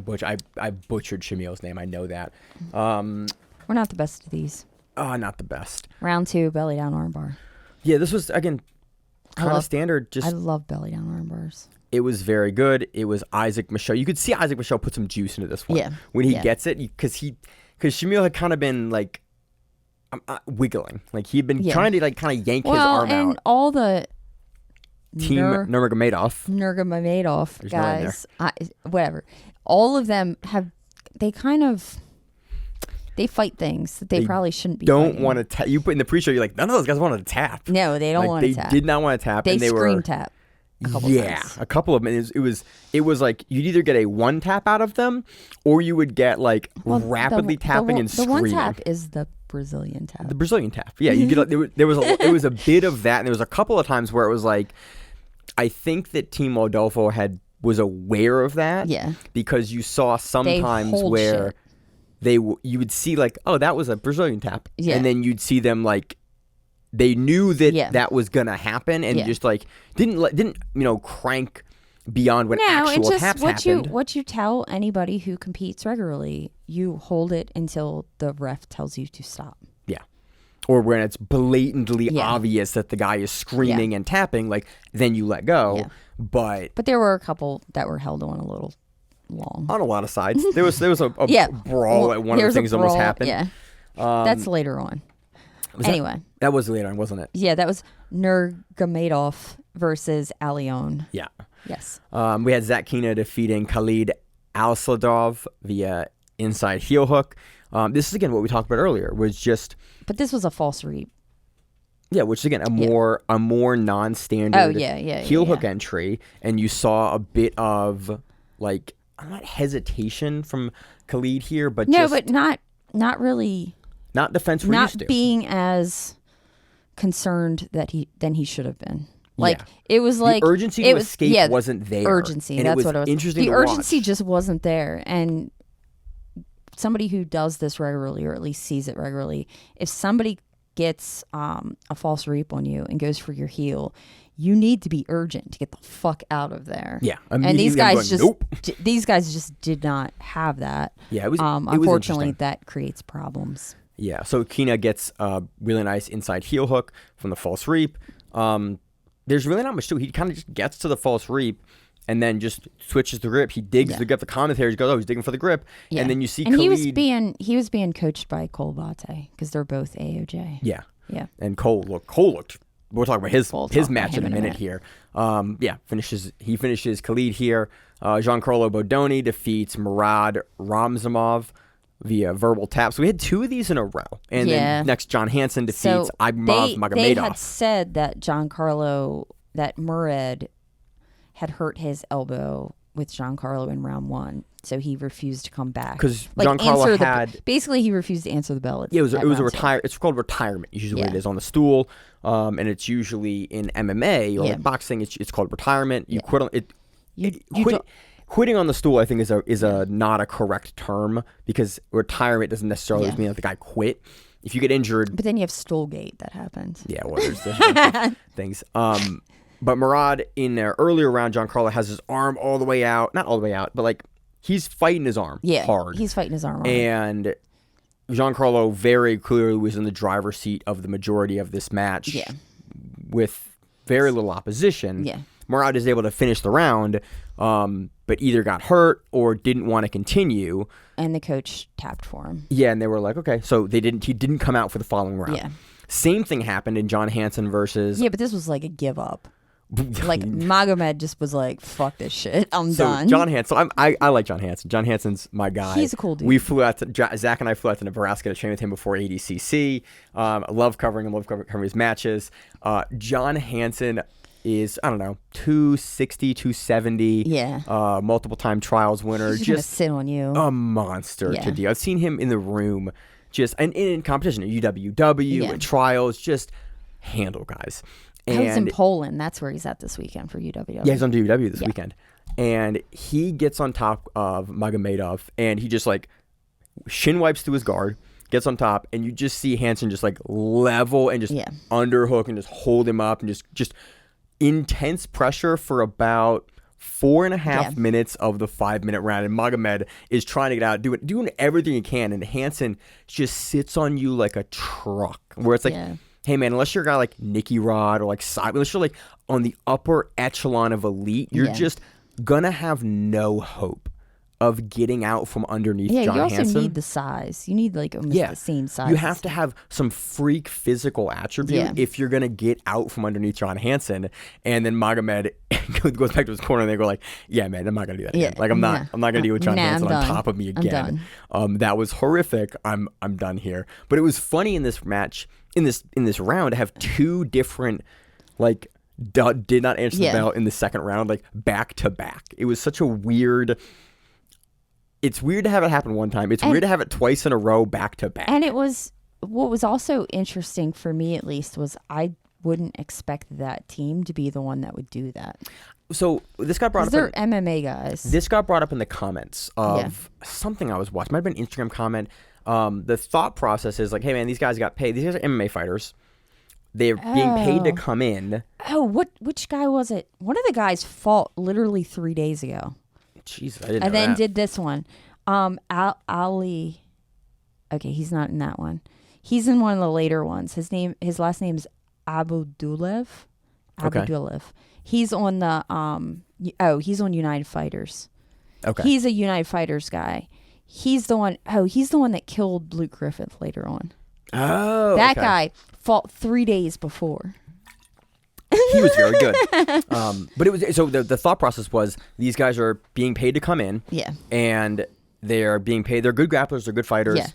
butchered Shamil's name. I know that. We're not the best of these. Not the best. Round 2, belly down armbar. Yeah, this was, again, kind of standard. I love belly down armbars. It was very good. It was Isaac Michel. You could see Isaac Michel put some juice into this one. Yeah. When he gets it, because Shamil had kind of been wiggling. He'd been trying to kind of yank his arm out. And all the Team Nurmagomedov guys, whatever. All of them they fight things that they probably shouldn't be. Don't want to tap. You put in the pre-show. You're like, none of those guys wanted to tap. No, they don't want to tap. They did not want to tap. They and they scream were tap. A couple times. A couple of them. It was like you'd either get a one tap out of them, or you would get rapidly tapping and screaming. The one tap is the Brazilian tap. The Brazilian tap. Yeah, you get. There was a bit of that, and there was a couple of times where it was I think that Team Moldofo was aware of that. Yeah. Because you saw sometimes where you would see that was a Brazilian tap. Yeah. And then you'd see them they knew that that was gonna happen, and just didn't crank beyond when actual taps happened. What you tell anybody who competes regularly, you hold it until the ref tells you to stop. Yeah. Or when it's blatantly obvious that the guy is screaming and tapping, then you let go. Yeah. But there were a couple that were held on a little long. On a lot of sides. There was a brawl at one of the things almost happened. Yeah. That's later on. That was later on, wasn't it? Yeah, that was Nurmagomedov versus Alion. Yeah. Yes. We had Zach Kina defeating Khalid Al-Sladov via inside heel hook. This is again what we talked about earlier. But this was a false reap. Yeah, which is again a more non-standard heel hook entry, and you saw a bit of not hesitation from Khalid here, but not really. Not defense we're used to. Not being as concerned than he should have been. It was the urgency to escape wasn't there. Urgency, and that's what it was. Interesting. The urgency just wasn't there, and somebody who does this regularly, or at least sees it regularly, if somebody gets a false reap on you and goes for your heel, you need to be urgent to get the fuck out of there. Yeah, and these guys just did not have that. Yeah, it was. Unfortunately, that creates problems. Yeah, so Kina gets a really nice inside heel hook from the false reap. There's really not much to it. He kind of just gets to the false reap and then just switches the grip. He digs the grip. The commentator goes, "Oh, he's digging for the grip." Yeah. And then you see and Khalid. he was being coached by Cole Bate because they're both AOJ. Yeah. Yeah. And Cole looked. We'll talk about his match in a minute here. He finishes Khalid here. Giancarlo Bodoni defeats Murad Ramzamov via verbal tap. So we had 2 of these in a row. And then next, John Hansen defeats Imavov Magomedov. They had said that Murad had hurt his elbow with Giancarlo in round 1. So he refused to come back. Because Giancarlo had... Basically, he refused to answer the bell. Yeah, it was a it's called retirement, usually what it is on the stool. And it's usually in MMA or like boxing, it's called retirement. You quit on it. Quitting on the stool, I think, is a not a correct term because retirement doesn't necessarily mean that the guy quit. If you get injured... But then you have Stoolgate that happens. Yeah, well, there's things. But Murad, in an earlier round, Giancarlo has his arm all the way out. Not all the way out, but like... He's fighting his arm hard. He's fighting his arm hard. And Giancarlo very clearly was in the driver's seat of the majority of this match with very little opposition. Yeah. Murad is able to finish the round, but either got hurt or didn't want to continue. And the coach tapped for him. Yeah, and they were like, okay. So he didn't come out for the following round. Yeah. Same thing happened in John Hansen versus... Yeah, but this was like a give up. Like Magomed just was like, "Fuck this shit, I'm done." John Hansen, I like John Hansen. John Hansen's my guy. He's a cool dude. We flew out to Zach and I flew out to Nebraska to train with him before ADCC. I love covering him. Love covering his matches. John Hansen is 260, 270. Yeah. Multiple time trials winner. He's just gonna sit on you. A monster to deal. I've seen him in the room, and in competition at UWW and trials, just handle guys. I was in Poland. That's where he's at this weekend for UWW. Yeah, he's on UWW this weekend. And he gets on top of Magomedov, and he just like shin wipes through his guard, gets on top, and you just see Hansen just like level and just underhook and just hold him up and just intense pressure for about 4.5 minutes of the 5-minute round. And Magomed is trying to get out, doing everything he can, and Hansen just sits on you like a truck, where it's like... Hey man, unless you're a guy like Nicky Rod or like unless you're like on the upper echelon of elite, you're just gonna have no hope of getting out from underneath John Hansen. Yeah, you also need the size. You need like almost the same size. You have to have some freak physical attribute if you're gonna get out from underneath John Hansen. And then Magomed goes back to his corner and they go like, "Yeah, man, I'm not gonna do that again. Like I'm not gonna deal with John Hansen on top of me again. That was horrific. I'm done here." But it was funny in this match. In this round, to have 2 different, like, did not answer the bell in the second round, like, back to back. It was such a weird... It's weird to have it happen one time. It's weird to have it twice in a row, back to back. And it was... What was also interesting, for me at least, was I wouldn't expect that team to be the one that would do that. So, this got brought up... They're MMA guys. This got brought up in the comments of something I was watching. Might have been an Instagram comment. The thought process is like, hey man, these guys got paid. These guys are MMA fighters. They're being paid to come in. Oh, which guy was it? One of the guys fought literally 3 days ago. Jeez, I didn't know and then that. did this one. Ali. Okay, he's not in that one. He's in one of the later ones. His last name is Abudulev. Abudulev. He's on the he's on United Fighters. Okay. He's a United Fighters guy. He's the one that killed Luke Griffith later on. Oh, that guy fought 3 days before. He was very good. But it was so the thought process was these guys are being paid to come in. Yeah. And they're being paid. They're good grapplers. They're good fighters. Yeah.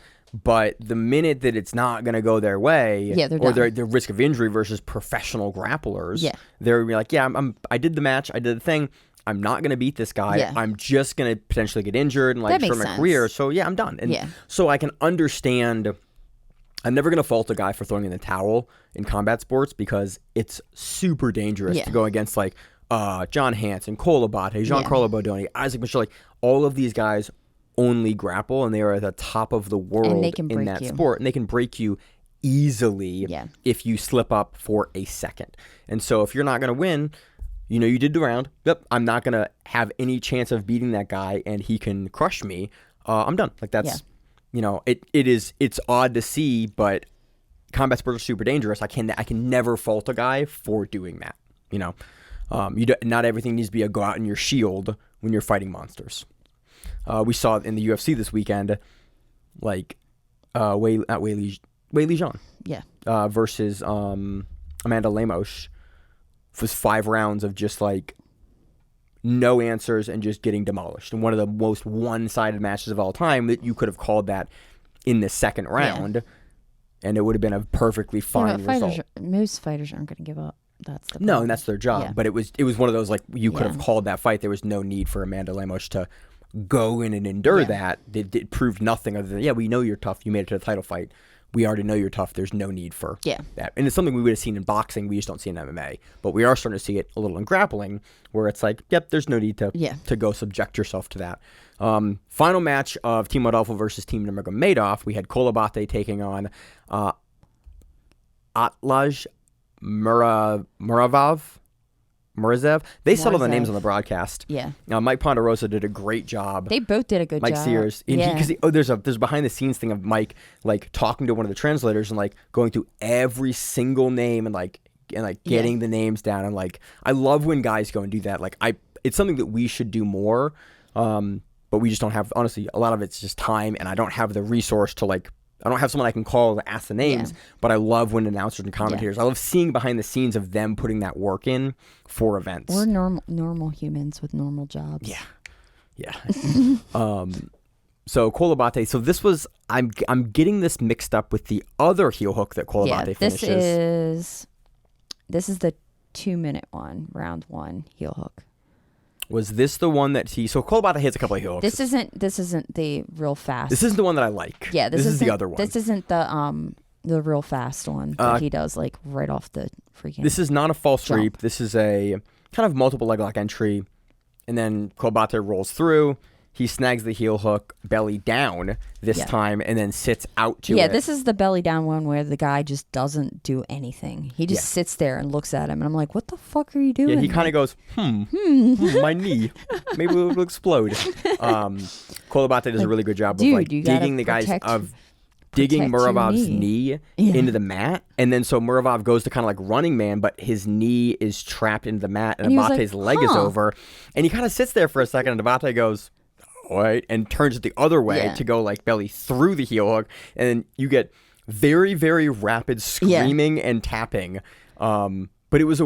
But the minute that it's not going to go their way, or their risk of injury versus professional grapplers, they're like, I did the match. I did the thing. I'm not going to beat this guy. Yeah. I'm just going to potentially get injured and like destroy my career. So I'm done. And so I can understand. I'm never going to fault a guy for throwing in the towel in combat sports because it's super dangerous to go against like John Hansen, Cole Abate, Giancarlo Bodoni, Isaac Michel. Like all of these guys only grapple and they are at the top of the world in that sport. And they can break you easily if you slip up for a second. And so if you're not going to win... you did the round. Yep, I'm not going to have any chance of beating that guy and he can crush me. I'm done. Like it's odd to see, but combat sports are super dangerous. I can never fault a guy for doing that. Not everything needs to be a go out in your shield when you're fighting monsters. We saw it in the UFC this weekend, like Weili Zhang, versus Amanda Lemos, was 5 rounds of just like no answers and just getting demolished. And one of the most one-sided matches of all time that you could have called that in the second round, and it would have been a perfectly fine result. Most fighters aren't going to give up. That's the problem. No, and that's their job. Yeah. But it was one of those, like, you could have called that fight. There was no need for Amanda Lemos to go in and endure that. It proved nothing other than, we know you're tough. You made it to the title fight. We already know you're tough. There's no need for that. And it's something we would have seen in boxing. We just don't see in MMA. But we are starting to see it a little in grappling, where it's like, there's no need to go subject yourself to that. Final match of Team Moldofo versus Team Nurmagomedov. We had Kolobate taking on Atlaj Murazev. They settled the names on the broadcast. Yeah. Mike Ponderosa did a great job. They both did a good job. Mike Sears. Because there's a behind the scenes thing of Mike like talking to one of the translators and like going through every single name and getting the names down, and like I love when guys go and do that. Like it's something that we should do more. But we just don't have, honestly, a lot of it's just time, and I don't have the resource to I don't have someone I can call to ask the names, but I love when announcers and commentators, I love seeing behind the scenes of them putting that work in for events. We're normal humans with normal jobs. Yeah. So Kolobate, this was, I'm getting this mixed up with the other heel hook that Kolobate finishes. This is the 2-minute one, round 1 heel hook. Was this the one that so Kolobate hits a couple of heel hooks. This isn't the real fast. This isn't the one that I like. Yeah, this is the other one. This isn't the real fast one that he does like right off the freaking. This is not a false jump. reap. This is a kind of multiple leg lock entry, and then Kolobate rolls through. He snags the heel hook belly down this time, and then sits out to it. Yeah, this is the belly down one where the guy just doesn't do anything. He just sits there and looks at him, and I'm like, what the fuck are you doing? Yeah, he kind of goes, my knee. Maybe it will explode. Kolobate does a really good job of digging the guys digging Muravov's knee into the mat, and then so Muravov goes to kind of like running man, but his knee is trapped into the mat, and Abate's leg is over, and he kind of sits there for a second, and Abate goes, right, and turns it the other way to go like belly through the heel hook, and then you get very, very rapid screaming and tapping. But it was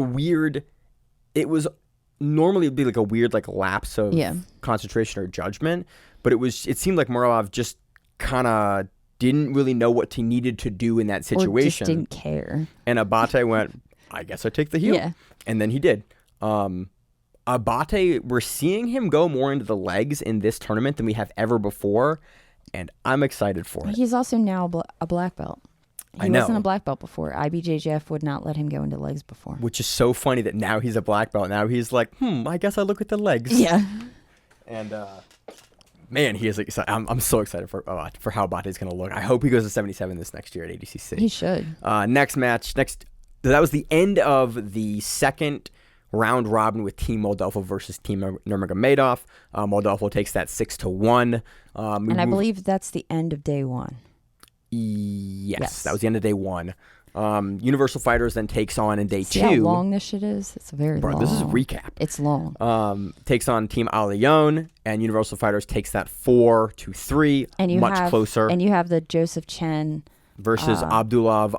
normally it'd be like a weird like lapse of concentration or judgment, but it seemed like Muravov just kind of didn't really know what he needed to do in that situation. Or just didn't care. And Abate went, I guess I take the heel. Yeah. And then he did. Abate, we're seeing him go more into the legs in this tournament than we have ever before, and I'm excited for it. He's also now a black belt. I know. He wasn't a black belt before. IBJJF would not let him go into legs before. Which is so funny that now he's a black belt. Now he's like, I guess I look at the legs. Yeah. And, man, he is excited. I'm so excited for how Abate's going to look. I hope he goes to 77 this next year at ADCC. He should. Next match. That was the end of the second round robin with Team Moldofo versus Team Nurmagomedov. Moldofo takes that 6-1. And I believe that's the end of day 1. Yes, that was the end of day 1. Universal Fighters then takes on in day 2. How long this shit is? It's very long. This is a recap. It's long. Takes on Team Leon, and Universal Fighters takes that 4-3. And much closer. And you have the Joseph Chen versus Abdullah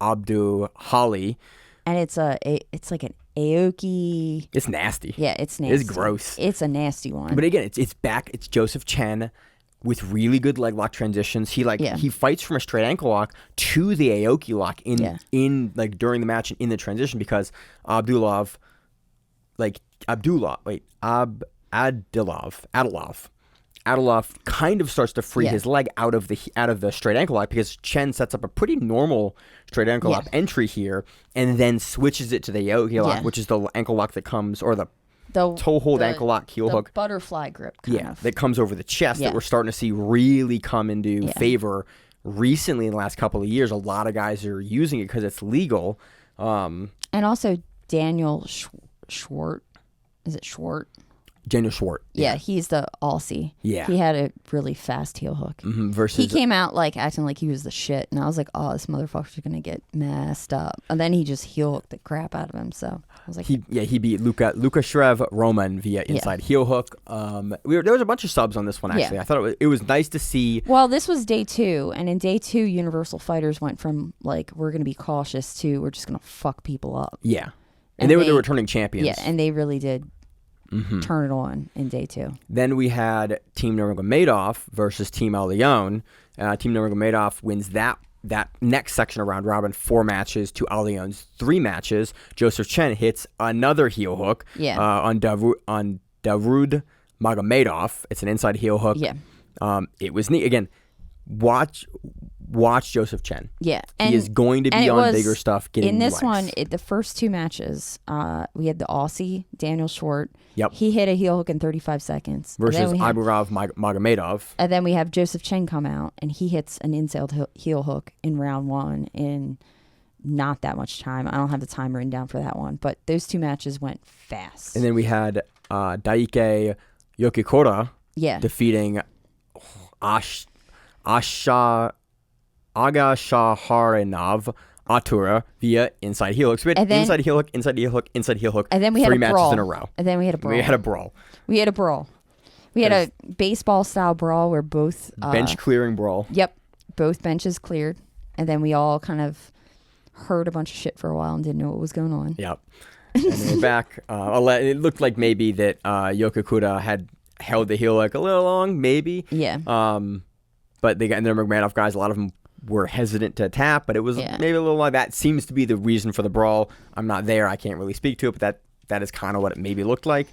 Hali. And it's like an Aoki. It's nasty. Yeah, it's nasty. It's gross. It's a nasty one. But again, it's back. It's Joseph Chen with really good leg lock transitions. He fights from a straight ankle lock to the Aoki lock in like during the match and in the transition, because Adilov kind of starts to free his leg out of the straight ankle lock, because Chen sets up a pretty normal straight ankle lock entry here, and then switches it to the Aoki lock, which is the ankle lock that comes, or the toe hold ankle lock heel hook butterfly grip kind of. That comes over the chest, that we're starting to see really come into favor recently in the last couple of years. A lot of guys are using it because it's legal. And also Daniel Schwartz. Is it Schwartz? Daniel Schwartz. Yeah, he's the Aussie. Yeah. He had a really fast heel hook. Versus He came out like acting like he was the shit, and I was like, oh, this motherfucker's gonna get messed up. And then he just heel hooked the crap out of him. So I was like, he beat Luka Shrev Roman via inside heel hook. There was a bunch of subs on this one actually. Yeah. I thought it was nice to see. well, this was day 2, and in day 2, Universal Fighters went from like we're gonna be cautious to we're just gonna fuck people up. Yeah, and they were the returning champions. Yeah, and they really did turn it on in day 2. Then we had Team Nurmagomedov versus Team El Leon. Team Nurmagomedov wins that next section of round robin, 4 matches to El Leon's 3 matches. Joseph Chen hits another heel hook on Davrud Magomedov. It's an inside heel hook. Yeah. It was neat. Again, watch Joseph Chen. Yeah, He is going to be on bigger stuff. In this legs. one, the first 2 matches, we had the Aussie Daniel Schwartz. Yep. He hit a heel hook in 35 seconds. Versus Ibarov Magomedov. And then we have Joseph Chen come out, and he hits an inside heel hook in round 1 in not that much time. I don't have the time written down for that one, but those 2 matches went fast. And then we had Daike Yokikura defeating Agashaharinov Atura via inside heel hook. So we had inside heel hook, inside heel hook, inside heel hook. And then we had 3 a matches brawl. in a row. And then we had a brawl. We had a baseball style brawl where both bench clearing brawl. Yep, both benches cleared, and then we all kind of heard a bunch of shit for a while and didn't know what was going on. Yep. And then we're back. It looked like maybe that Yokikura had held the heel hook a little long, maybe. Yeah. But the Nurmagomedov guys, a lot of them were hesitant to tap, but it was maybe a little like that. Seems to be the reason for the brawl. I'm not there. I can't really speak to it, but that is kind of what it maybe looked like.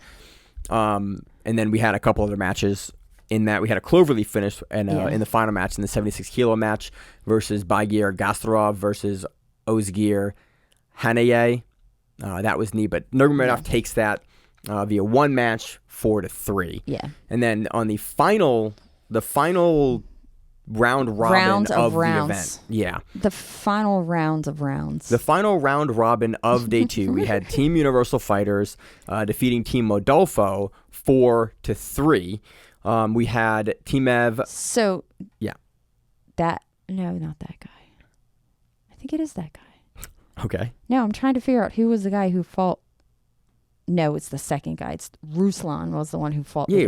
And then we had a couple other matches in that. We had a cloverleaf finish in the final match, in the 76 kilo match, versus Bagir Gastarov versus Ozgir Hanaye. That was neat, but Nurmagomedov takes that via 1 match, 4-3. Yeah. And then on the final round robin of the event. Yeah. The final rounds of rounds. The final round robin of day 2, we had Team Universal Fighters defeating Team Moldofo 4-3. We had Team Ev. So yeah. No, not that guy. I think it is that guy. Okay. No, I'm trying to figure out who was the guy who fought. No, it's the second guy. It's Ruslan was the one who fought. Yeah,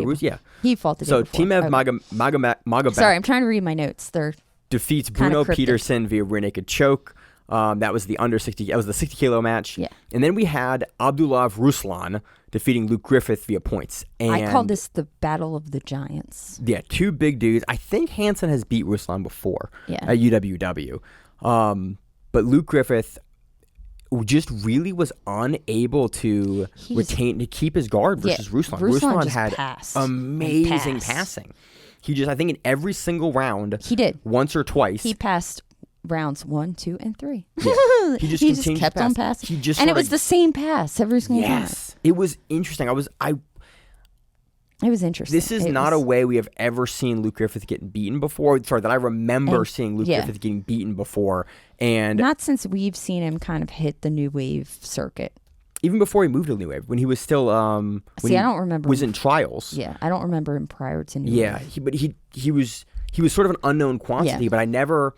he fought the day So before. Team Ev Magobek. Sorry, I'm trying to read my notes. They're defeats Bruno Peterson via rear naked choke. That was the under 60. That was the 60 kilo match. Yeah. And then we had Abdullah Ruslan defeating Luke Griffith via points. And I called this the Battle of the Giants. Yeah, 2 big dudes. I think Hansen has beat Ruslan before at UWW. But Luke Griffith just really was unable to keep his guard versus Ruslan. Ruslan had amazing passing. He just, I think in every single round, he did once or twice. He passed rounds 1, 2, and 3. Yeah. He just kept on passing. And it was the same pass every single time. Yes, it was interesting. It was interesting. This is not a way we have ever seen Luke Griffith getting beaten before. Sorry, that I remember seeing Luke Griffith getting beaten before. And not since we've seen him kind of hit the new wave circuit. Even before he moved to New Wave, when he was still I don't remember. Was in trials. Yeah, I don't remember him prior to New Wave. But he was sort of an unknown quantity, but I never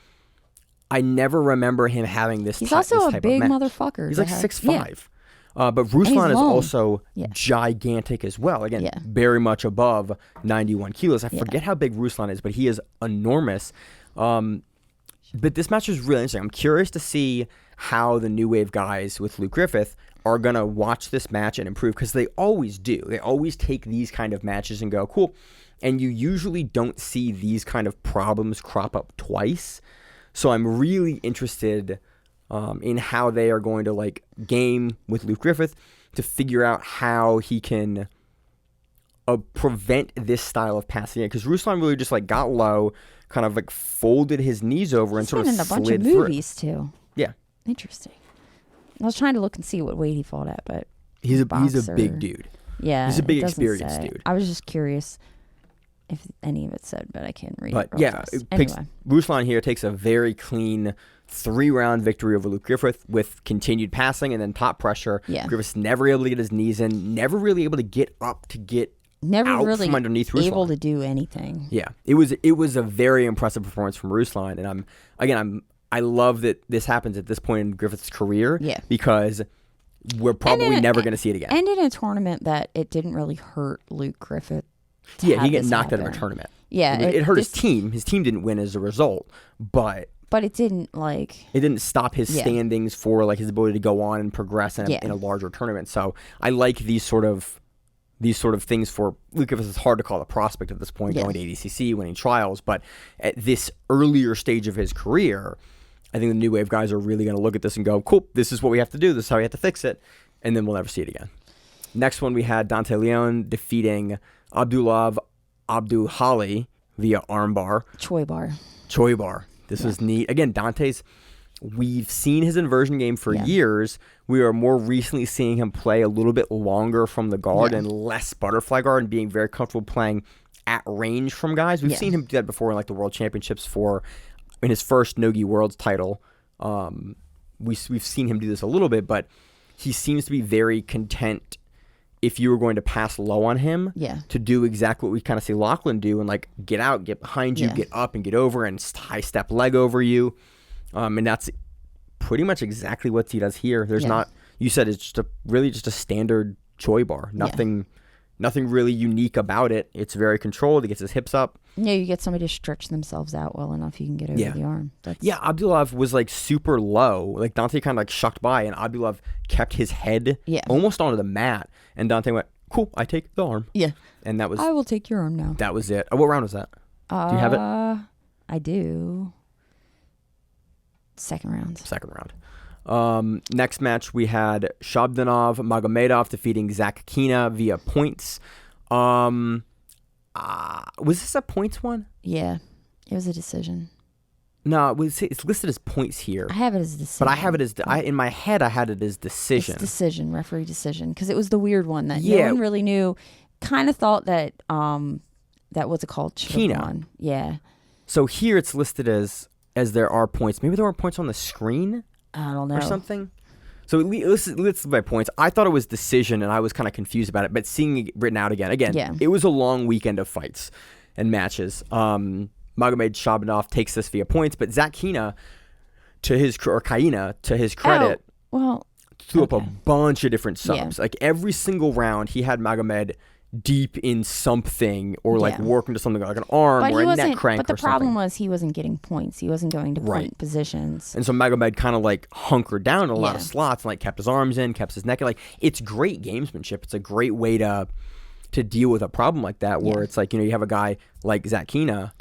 remember him having this. He's also a big motherfucker. He's like 6'5". But Ruslan is also gigantic as well. Again, very much above 91 kilos. I forget how big Ruslan is, but he is enormous. But this match is really interesting. I'm curious to see how the New Wave guys with Luke Griffith are going to watch this match and improve, because they always do. They always take these kind of matches and go, cool. And you usually don't see these kind of problems crop up twice. So I'm really interested in how they are going to game with Luke Griffith to figure out how he can prevent this style of passing it. Because Ruslan really just got low, kind of folded his knees over and sort of slid through. He's been in a bunch of movies too. Yeah. Interesting. I was trying to look and see what weight he fought at, but he's a big dude. Yeah, he's a big experienced dude. I was just curious if any of it said, but I can't read it. But yeah, anyway. Ruslan here takes a very clean 3-round victory over Luke Griffith with continued passing and then top pressure. Yeah. Griffith's never able to get his knees in, never really able to get up to get never out really from underneath Ruslan. able to do anything. Yeah, it was a very impressive performance from Ruslan, and I love that this happens at this point in Griffith's career. Yeah. Because we're probably never going to see it again. And in a tournament that it didn't really hurt Luke Griffith. Yeah, he got knocked out of a tournament. Yeah, it hurt his team. His team didn't win as a result, but it didn't it didn't stop his standings for like his ability to go on and progress in a larger tournament. So I like these sort of things for Luke Griffith. It's hard to call a prospect at this point, going to ADCC, winning trials, but at this earlier stage of his career, I think the new wave guys are really going to look at this and go, cool, this is what we have to do. This is how we have to fix it. And then we'll never see it again. Next one, we had Dante Leon defeating Abdullah Abduhali via armbar. Choi bar. This was neat. Again, Dante's, we've seen his inversion game for years. We are more recently seeing him play a little bit longer from the guard and less butterfly guard and being very comfortable playing at range from guys. We've seen him do that before in like the World Championships in his first Nogi Worlds title. We've seen him do this a little bit, but he seems to be very content if you were going to pass low on him to do exactly what we kind of see Lachlan do and like get out, get behind you, get up and get over and high step leg over you. And that's pretty much exactly what he does here. There's not, you said it's just a standard Choi bar. Nothing really unique about it. It's very controlled. He gets his hips up. Yeah, you get somebody to stretch themselves out well enough, you can get over the arm. Abdullah was like super low. Like Dante kind of like shucked by, and Abdullah kept his head almost onto the mat. And Dante went, "Cool, I take the arm." Yeah, and that was. I will take your arm now. That was it. What round was that? Do you have it? I do. Second round. Next match we had Shabdanov Magomedov defeating Zach Kina via points. Was this a points one? Yeah, it was a decision. No, it's listed as points here. I have it as decision. But I have it as in my head. I had it as decision. It's decision, referee decision, because it was the weird one that no one really knew. Kind of thought that what's it called? Kina. Yeah. So here it's listed as there are points. Maybe there were points on the screen. I don't know. Or something. So let's look by points. I thought it was decision, and I was kind of confused about it. But seeing it written out again, it was a long weekend of fights and matches. Magomed Shabdanov takes this via points, but Zach Kina, to his credit, threw up a bunch of different subs. Like every single round, he had Magomed deep in something or like working to something like an arm or a neck crank. But the problem was he wasn't getting points. He wasn't going to point positions. And so Magomed kind of like hunkered down in a lot of slots and like kept his arms in, kept his neck in. Like it's great gamesmanship. It's a great way to deal with a problem like that where it's like, you have a guy like Zach Kina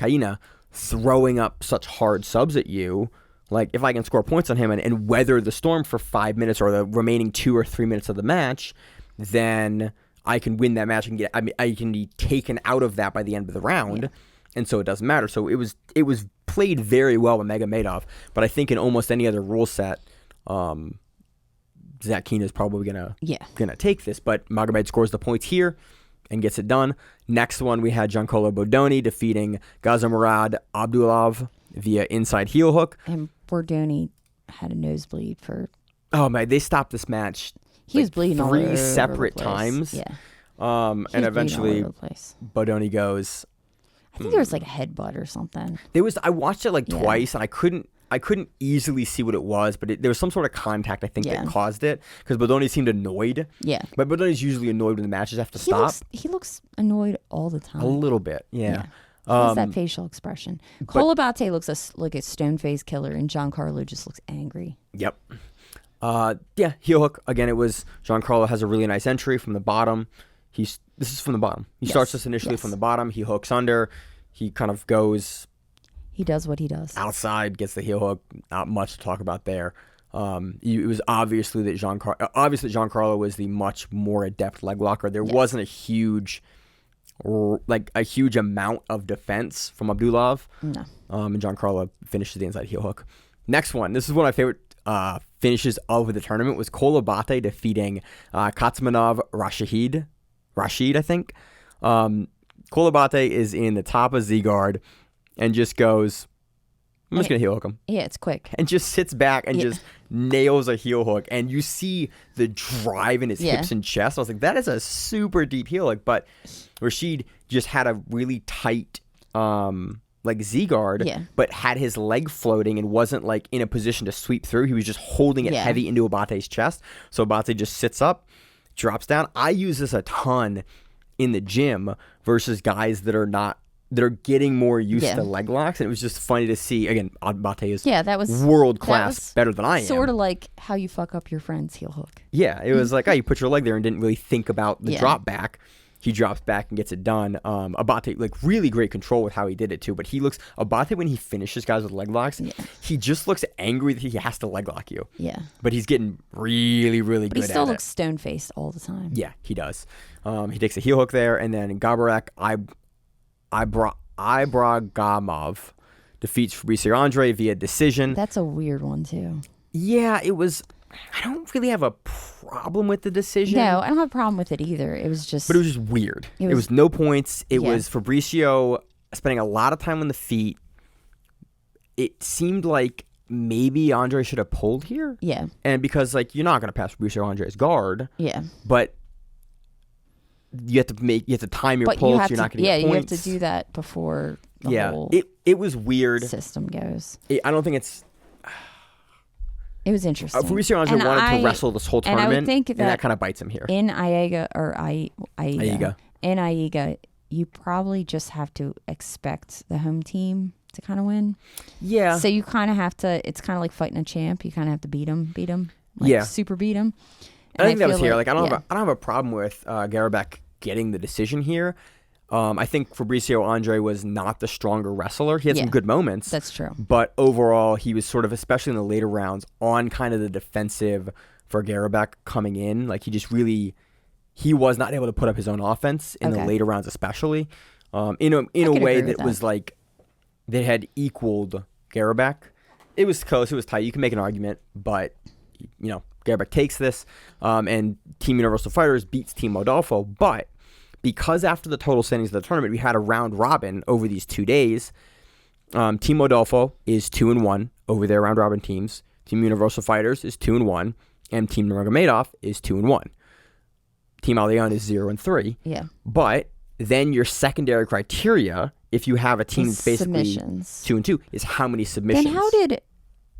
throwing up such hard subs at you. Like if I can score points on him and weather the storm for 5 minutes or the remaining 2 or 3 minutes of the match, then I can win that match and I can be taken out of that by the end of the round, and so it doesn't matter. So it was played very well by Magomedov, but I think in almost any other rule set, Zach Kina is probably gonna take this. But Magomed scores the points here and gets it done. Next one we had Giancarlo Bodoni defeating Gazamurad Abdulov via inside heel hook. And Bodoni had a nosebleed for. Oh man, they stopped this match. He was bleeding 3 separate times. Yeah. And eventually Bodoni goes. I think there was like a headbutt or something. I watched it like twice and I couldn't easily see what it was, but there was some sort of contact I think that caused it because Bodoni seemed annoyed. Yeah. But Bodoni's usually annoyed when the matches have to stop. He looks annoyed all the time. A little bit, yeah. He has that facial expression. Kolabate looks like a stone-faced killer, and Giancarlo just looks angry. Yep. Heel hook. Again, it was Giancarlo has a really nice entry from the bottom. This is from the bottom. He starts this initially from the bottom. He hooks under. He kind of goes. He does what he does. Outside, gets the heel hook. Not much to talk about there. It was obviously that Giancarlo was the much more adept leg locker. There wasn't a huge amount of defense from Abdulov. No. And Giancarlo finishes the inside heel hook. Next one. This is one of my favorite finishes of the tournament was Kolabate defeating Katsmanov Rashid, I think. Kolabate is in the top of Z-guard and just goes, I'm just going to heel hook him. Yeah, it's quick. And just sits back and just nails a heel hook. And you see the drive in his hips and chest. I was like, that is a super deep heel hook. But Rashid just had a really tight like Z-guard, but had his leg floating and wasn't like in a position to sweep through. He was just holding it heavy into Abate's chest. So Abate just sits up, drops down. I use this a ton in the gym versus guys that are getting more used to leg locks. And it was just funny to see. Again, Abate is that was world class, better than I am. Sort of like how you fuck up your friend's heel hook. Yeah, it was like, oh, you put your leg there and didn't really think about the drop back. He drops back and gets it done. Abate, like, really great control with how he did it, too. But Abate, when he finishes guys with leg locks, he just looks angry that he has to leg lock you. Yeah. But he's getting really, really good at it. He still looks stone-faced all the time. Yeah, he does. He takes a heel hook there, and then Gabarek Ibragimov defeats Fabricio Andre via decision. That's a weird one, too. Yeah, it was... I don't really have a problem with the decision. No, I don't have a problem with it either. It was just... But it was just weird. It was no points. It was Fabricio spending a lot of time on the feet. It seemed like maybe Andre should have pulled here. Yeah. And because, like, you're not going to pass Fabricio Andre's guard. Yeah. But you have to time your pulse. You're not going to get points. You have to do that before the whole it was weird. System goes. I don't think it's... It was interesting. Fabricio Andre wanted to wrestle this whole tournament, and I would think that kind of bites him here. In AIGA or AIGA, in AIGA, you probably just have to expect the home team to kind of win. Yeah. So you kind of have to. It's kind of like fighting a champ. You kind of have to beat him. Like super beat him. I think that was here. Like I don't have a problem with Garabek getting the decision here. I think Fabricio Andre was not the stronger wrestler. He had some good moments. That's true. But overall, he was sort of, especially in the later rounds, on kind of the defensive for Garabek coming in. Like he was not able to put up his own offense in the later rounds, especially in a way that was like they had equaled Garabek. It was close. It was tight. You can make an argument, but Garabek takes this, and Team Universal Fighters beats Team Moldofo, but. Because after the total standings of the tournament, we had a round robin over these 2 days. Team Moldofo is 2-1 over their round robin teams. Team Universal Fighters is 2-1, and Team Nurmagomedov is 2-1. Team Aldeon is 0-3. Yeah. But then your secondary criteria, if you have a team that's basically submissions. 2-2, is how many submissions. Then how did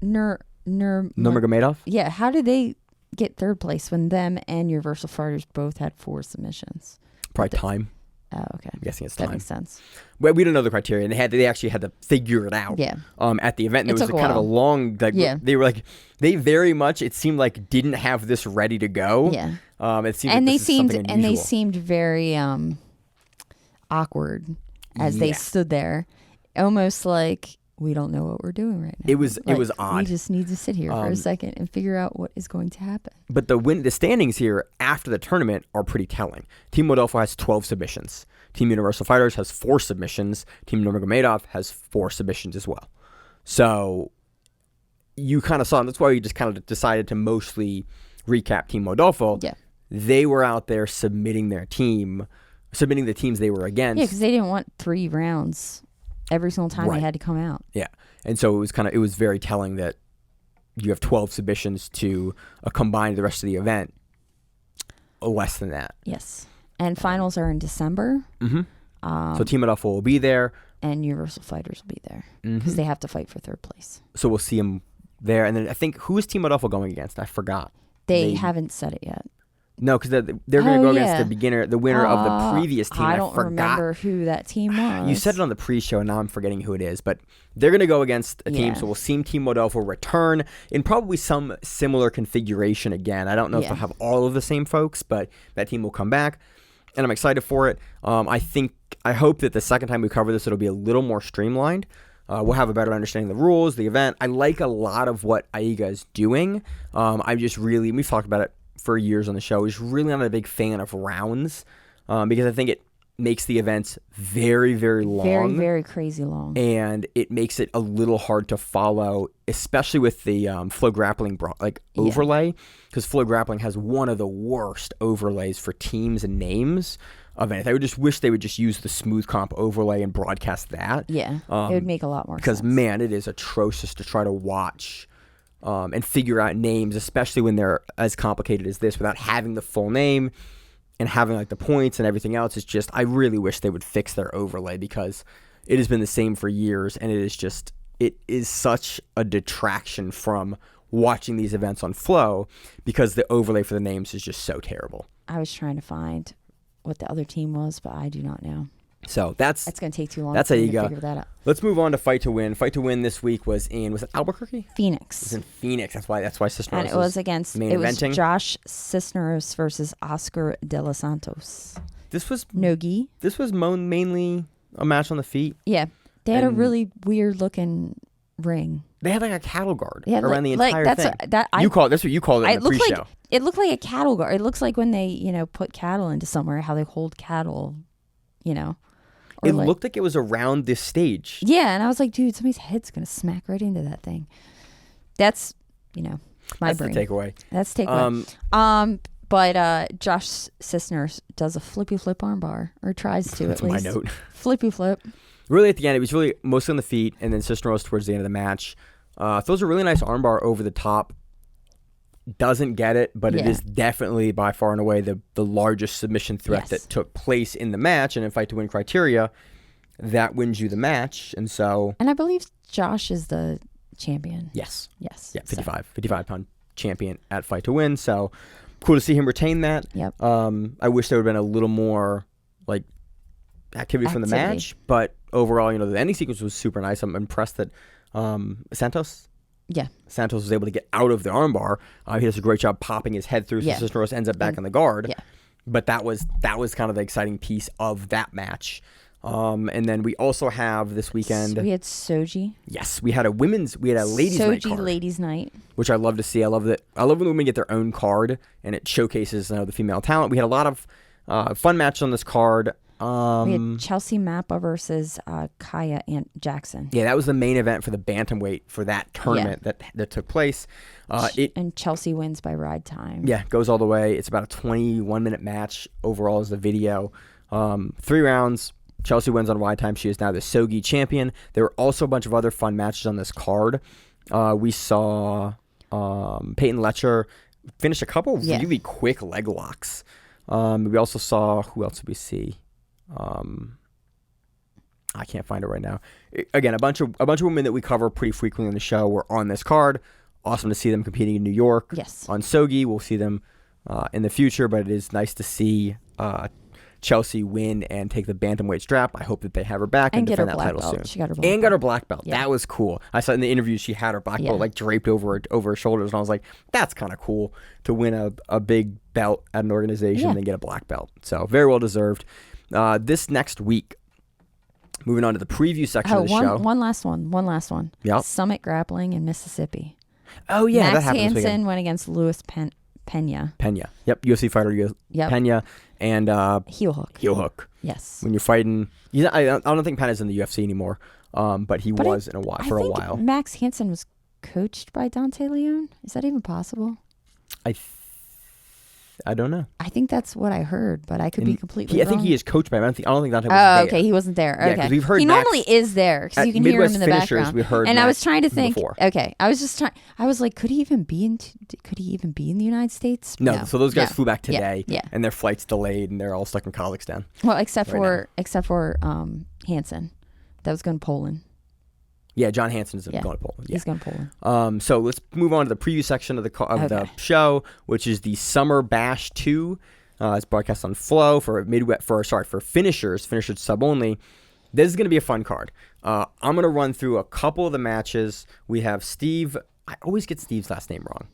Nurmagomedov? Yeah. How did they get third place when them and Universal Fighters both had 4 submissions? Probably time. Oh, okay. I'm guessing it's time. That makes sense. Well, we don't know the criteria, and they actually had to figure it out. Yeah. At the event, and it was kind of a long. They were like they very much. It seemed like didn't have this ready to go. Yeah. It seemed. And they seemed very awkward as they stood there, almost like we don't know what we're doing right now. It was odd. We just need to sit here for a second and figure out what is going to happen. But the standings here after the tournament are pretty telling. Team Moldofo has 12 submissions. Team Universal Fighters has 4 submissions. Team Nurmagomedov has 4 submissions as well. So you kind of saw, and that's why we just kind of decided to mostly recap Team Moldofo. Yeah. They were out there submitting the teams they were against. Yeah, because they didn't want 3 rounds every single time they had to come out. Yeah. And so it was very telling that you have 12 submissions to combine the rest of the event. Less than that. Yes. And finals are in December. Mm-hmm. So Team Moldofo will be there. And Universal Fighters will be there. Because they have to fight for third place. So we'll see them there. And then I think, who is Team Moldofo going against? I forgot. They haven't said it yet. No, because they're going to go against the winner of the previous team. I don't remember who that team was. You said it on the pre-show, and now I'm forgetting who it is. But they're going to go against a team, so we'll see Team Moldofo return in probably some similar configuration again. I don't know if they'll have all of the same folks, but that team will come back, and I'm excited for it. I hope that the second time we cover this, it'll be a little more streamlined. We'll have a better understanding of the rules, the event. I like a lot of what AIGA is doing. We've talked about it for years on the show, is really not a big fan of rounds because I think it makes the events very, very long. Very, very crazy long. And it makes it a little hard to follow, especially with the Flow Grappling overlay, because Flow Grappling has one of the worst overlays for teams and names. event. I would just wish they would just use the smooth comp overlay and broadcast that. Yeah, it would make a lot more because, sense. man, it is atrocious to try to watch and figure out names, especially when they're as complicated as this, without having the full name and having like the points and everything else. It's just, I really wish they would fix their overlay, because it has been the same for years, and it is such a detraction from watching these events on Flow, because the overlay for the names is just so terrible. I was trying to find what the other team was, but I do not know. So that's going to take too long. That's for me AIGA. to figure that out. Let's move on to Fight to Win. Fight to Win this week was it Albuquerque? It Phoenix. was in Phoenix. That's why Cisneros And it was against main it was eventing. Josh Cisneros versus Oscar De Los Santos. This was No-gi. This was mainly a match on the feet. Yeah. They had a And- really weird looking ring. They had like a cattle guard They had around the entire that's thing. that's what You called it in the pre-show. It looked like a cattle guard. It looks like when they put cattle into somewhere, how they hold cattle, Or It looked like it was around this stage. Yeah, and I was like, dude, somebody's head's gonna smack right into that thing. That's my That's brain. the takeaway. That's the takeaway. But Josh Cisneros does a flippy flip armbar, or tries to That's at my least. note. Flippy flip. Really at the end, it was really mostly on the feet, and then Cisneros towards the end of the match. Throws a really nice armbar over the top. Doesn't get it, but it Yeah. is definitely by far and away the largest submission threat that took place in the match, and in Fight to Win criteria, that wins you the match. And so, And I believe Josh is the champion. yes, Yes. yeah, So, 55-pound champion at Fight to Win. So cool to see him retain that. Yep. I wish there would have been a little more like activity from the match, but overall, the ending sequence was super nice. I'm impressed that Santos was able to get out of the armbar. He does a great job popping his head through, so Cisneros ends up back on the guard. Yeah. But that was kind of the exciting piece of that match. And then we also have this weekend. We had Soji. Yes, we had a ladies night Soji card, ladies night. which I love to see. I love when women get their own card and it showcases the female talent. We had a lot of fun matches on this card. We had Chelsea Mappa versus Kaya Jackson. Yeah, that was the main event for the bantamweight for that tournament that took place. And Chelsea wins by ride time. Yeah, goes all the way. It's about a 21-minute match overall is the video. 3 rounds. Chelsea wins on wide time. She is now the SOGI champion. There were also a bunch of other fun matches on this card. We saw Peyton Letcher finish a couple really quick leg locks. We also saw, who else did we see? I can't find it right now. Again, a bunch of women that we cover pretty frequently on the show were on this card. Awesome to see them competing in New York. Yes. On SOGI, we'll see them in the future, but it is nice to see Chelsea win and take the bantamweight strap. I hope that they have her back and get her defend that black title belt. soon. She got her black and got her belt. black belt. Yeah. That was cool. I saw in the interview she had her black belt like draped over her shoulders, and I was like, that's kind of cool to win a big belt at an organization and then get a black belt. So very well deserved. This next week, moving on to the preview section of the show. One last one. Yep. Summit Grappling in Mississippi. Oh yeah, that Max happened this weekend. Hansen went against Louis Pena. Yep, UFC fighter Pena and Heel hook. heel hook. Yes. When you're fighting, I don't think Pena's in the UFC anymore, but he was in a while for a while. Max Hansen was coached by Dante Leon. Is that even possible? I don't know. I think that's what I heard, but I could be completely wrong. I think he is coached by him. I don't think Dante was Oh, there. okay. He wasn't there. Yeah, 'cause Okay. we've heard he Max- normally is there because at you can hear him Midwest in the Finishers, background. we heard and I was Max trying to think. before. Okay, I was just trying. I was like, could he even be in the United States? No, so those guys flew back Yeah, today, yeah. and their flight's delayed, and they're all stuck in Kazakhstan. Well, except right for Hansen, that was going to Poland. Yeah, John Hansen is going Yeah. to Poland. Yeah. He's going to Poland. So let's move on to the preview section of the show, which is the Summer Bash 2. It's broadcast on Flow for finishers sub only. This is going to be a fun card. I'm going to run through a couple of the matches. We have Steve. I always get Steve's last name wrong.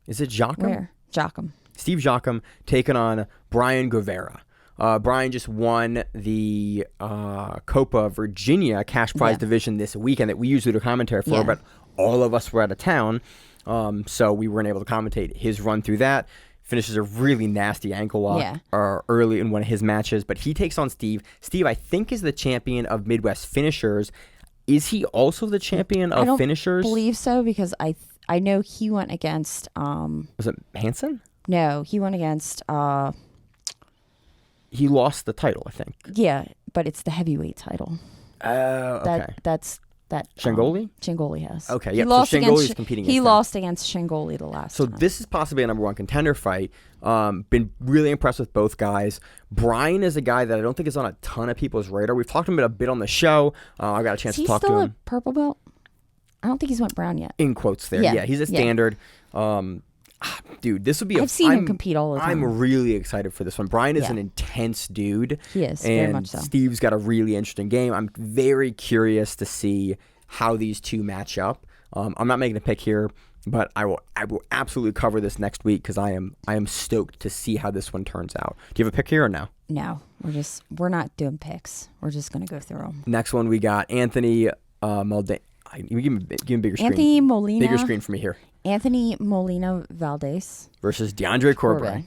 Is it Joachim? Where? Joachim. Steve Joachim taking on Brian Guevara. Brian just won the Copa Virginia cash prize division this weekend that we usually do commentary for, but all of us were out of town, so we weren't able to commentate his run through that. Finishes a really nasty ankle lock early in one of his matches, but he takes on Steve. Steve, I think, is the champion of Midwest Finishers. Is he also the champion of Finishers? I believe so because I know he went against. Was it Hansen? No, he went against. he lost the title, I think. Yeah, but it's the heavyweight title. Okay. That's Shangoli? Shangoli has. Okay, He yep. lost So Shangoli's against, competing He against him. lost against Shangoli the last So time. this is possibly a number one contender fight. Been really impressed with both guys. Brian is a guy that I don't think is on a ton of people's radar. We've talked about a bit on the show. I got a chance Is he to talk to still him. a purple belt? I don't think he's went brown yet. In quotes there. Yeah, Yeah, he's a yeah. standard. Dude, this would be I've seen him compete all the time. I'm really excited for this one. Brian is Yeah. an intense dude. He is, and very much so. Steve's got a really interesting game. I'm very curious to see how these two match up. I'm not making a pick here, but I will absolutely cover this next week because I am stoked to see how this one turns out. Do you have a pick here or no? No, we're not doing picks. We're just gonna go through them. Next one we got Anthony Molina. Give me a bigger screen. Anthony Molina. Bigger screen for me here. Anthony Molina Valdez Versus DeAndre Corbray.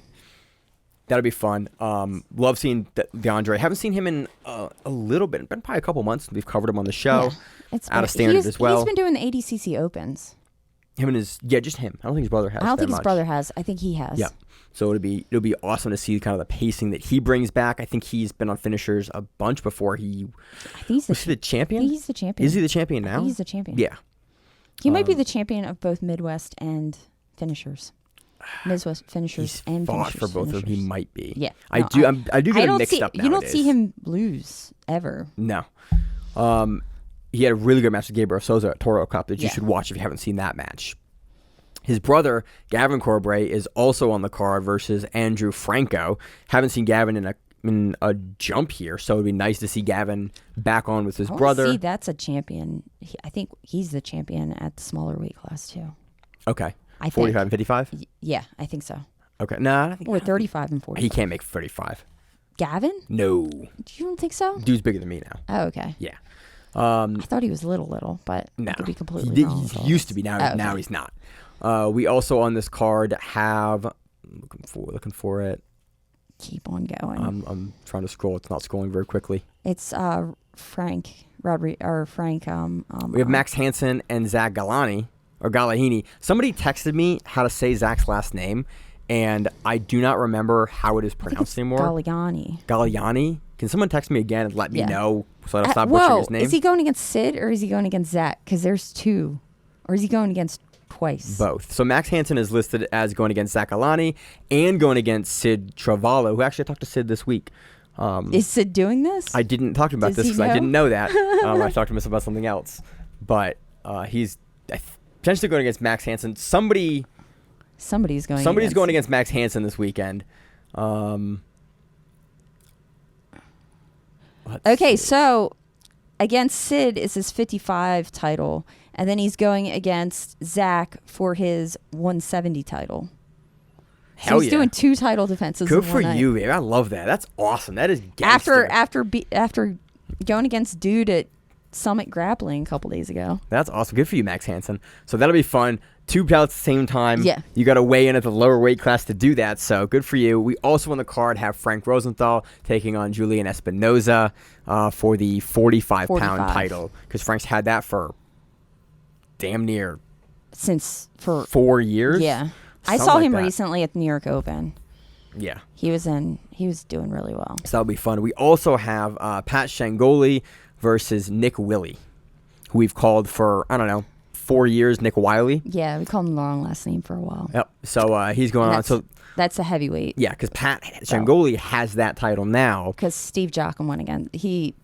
That'll be fun. Love seeing DeAndre. Haven't seen him in a little bit. Been probably a couple months. We've covered him on the show. Yeah, it's Out of standard as well. He's been doing the ADCC Opens. Him and just him. I don't think his brother has. I don't that think his much. brother has. I think he has. Yeah. So it'll be awesome to see kind of the pacing that he brings back. I think he's been on finishers a bunch before. I think he's Was he the champion? He's the champion. Is he the champion now? He's the champion. Yeah. He might be the champion of both Midwest and finishers. Midwest finishers He's and fought finishers. for both of them. He finishers. might be. Yeah. I No, do get him mixed up nowadays. You don't see him lose ever. No. He had a really good match with Gabriel Souza at Toro Cup that you Yeah. should watch if you haven't seen that match. His brother, Gavin Corbray, is also on the card versus Andrew Franco. Haven't seen Gavin in a jump here, so it'd be nice to see Gavin back on with his I wanna brother. See, that's a champion. I think he's the champion at the smaller weight class too. Okay. I 45 and think. 55? Yeah, I think so. Okay. Nah, I think Or 35 and 40. he can't make 35. Gavin? No. You don't think so? Dude's bigger than me now. Oh, okay. Yeah. I thought he was little, but No. I could be He, completely wrong. he used to be. Now, Oh, okay. now he's not. We also on this card have looking for it. Keep on going. I'm trying to scroll. It's not scrolling very quickly. It's Frank Rodriguez or Frank. We have Max Hansen and Zach Galahini. Somebody texted me how to say Zach's last name, and I do not remember how it is pronounced anymore. Galliani. Can someone text me again and let me Yeah. know so I don't stop butchering his name? Is he going against Sid or is he going against Zach? Because there's two. Or is he going against twice? Both. So Max Hansen is listed as going against Zach Alani and going against Sid Travalo, who actually I talked to Sid this week. Is Sid doing this? I didn't talk to him about Does this he because I know? didn't know that. I talked to him about something else. But he's potentially going against Max Hansen. Somebody's going against Max Hansen this weekend. Okay, so against Sid is his 55 title, and then he's going against Zach for his 170 title. So Hell he's yeah. doing two title defenses. Good in for one night. you, babe. I love that. That's awesome. That is gangster. After going against dude at Summit Grappling a couple days ago. That's awesome. Good for you, Max Hansen. So that'll be fun. Two belts at the same time. Yeah. You got to weigh in at the lower weight class to do that. So good for you. We also on the card have Frank Rosenthal taking on Julian Espinoza for the 45-pound title. Because Frank's had that for damn near Since for 4 years. Yeah. I Something saw like him that. recently at the New York Open. Yeah. He was doing really well. So that'll be fun. We also have Pat Shangoli versus Nick Willie, who we've called for, 4 years, Nick Wiley. Yeah, we called him the wrong last name for a while. Yep. So he's going on. So that's a heavyweight. yeah, because Pat Shangoli has that title now. Because Steve Jochum went again.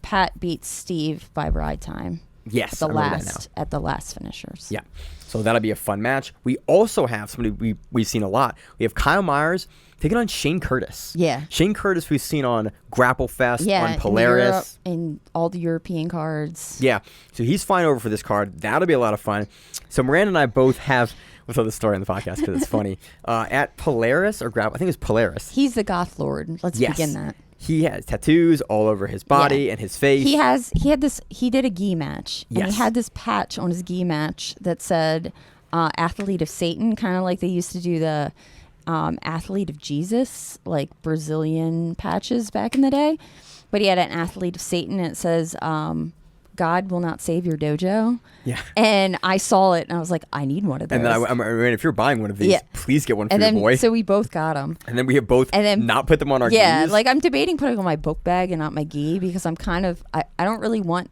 Pat beat Steve by bride time. Yes, At I remember that now. the last finishers. Yeah. So that'll be a fun match. We also have somebody we've seen a lot. We have Kyle Myers taking on Shane Curtis. Yeah. Shane Curtis, we've seen on Grapple Fest, Yeah, on Polaris. in all the European cards. Yeah. So he's flying over for this card. That'll be a lot of fun. So Miranda and I both have, we'll tell the story on the podcast because it's funny. At Polaris or Grapple, I think it was Polaris. He's the goth lord. Let's begin that. He has tattoos all over his body and his face. He did a gi match. And Yes. he had this patch on his gi match that said athlete of Satan, kind of like they used to do the athlete of Jesus, like Brazilian patches back in the day. But he had an athlete of Satan, and it says God will not save your dojo. Yeah. And I saw it and I was like, I need one of those. And then I mean, if you're buying one of these, please get one for your boy. So we both got them. And then we have both not put them on our gis. Yeah, like I'm debating putting on my book bag and not my gi because I'm kind of, I don't really want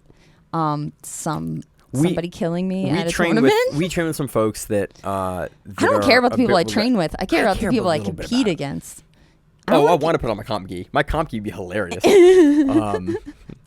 somebody killing me at a tournament. We train with some folks that I don't care about the people I train with. I care about the people I compete against. I want to put on my comp gi. My comp gi would be hilarious.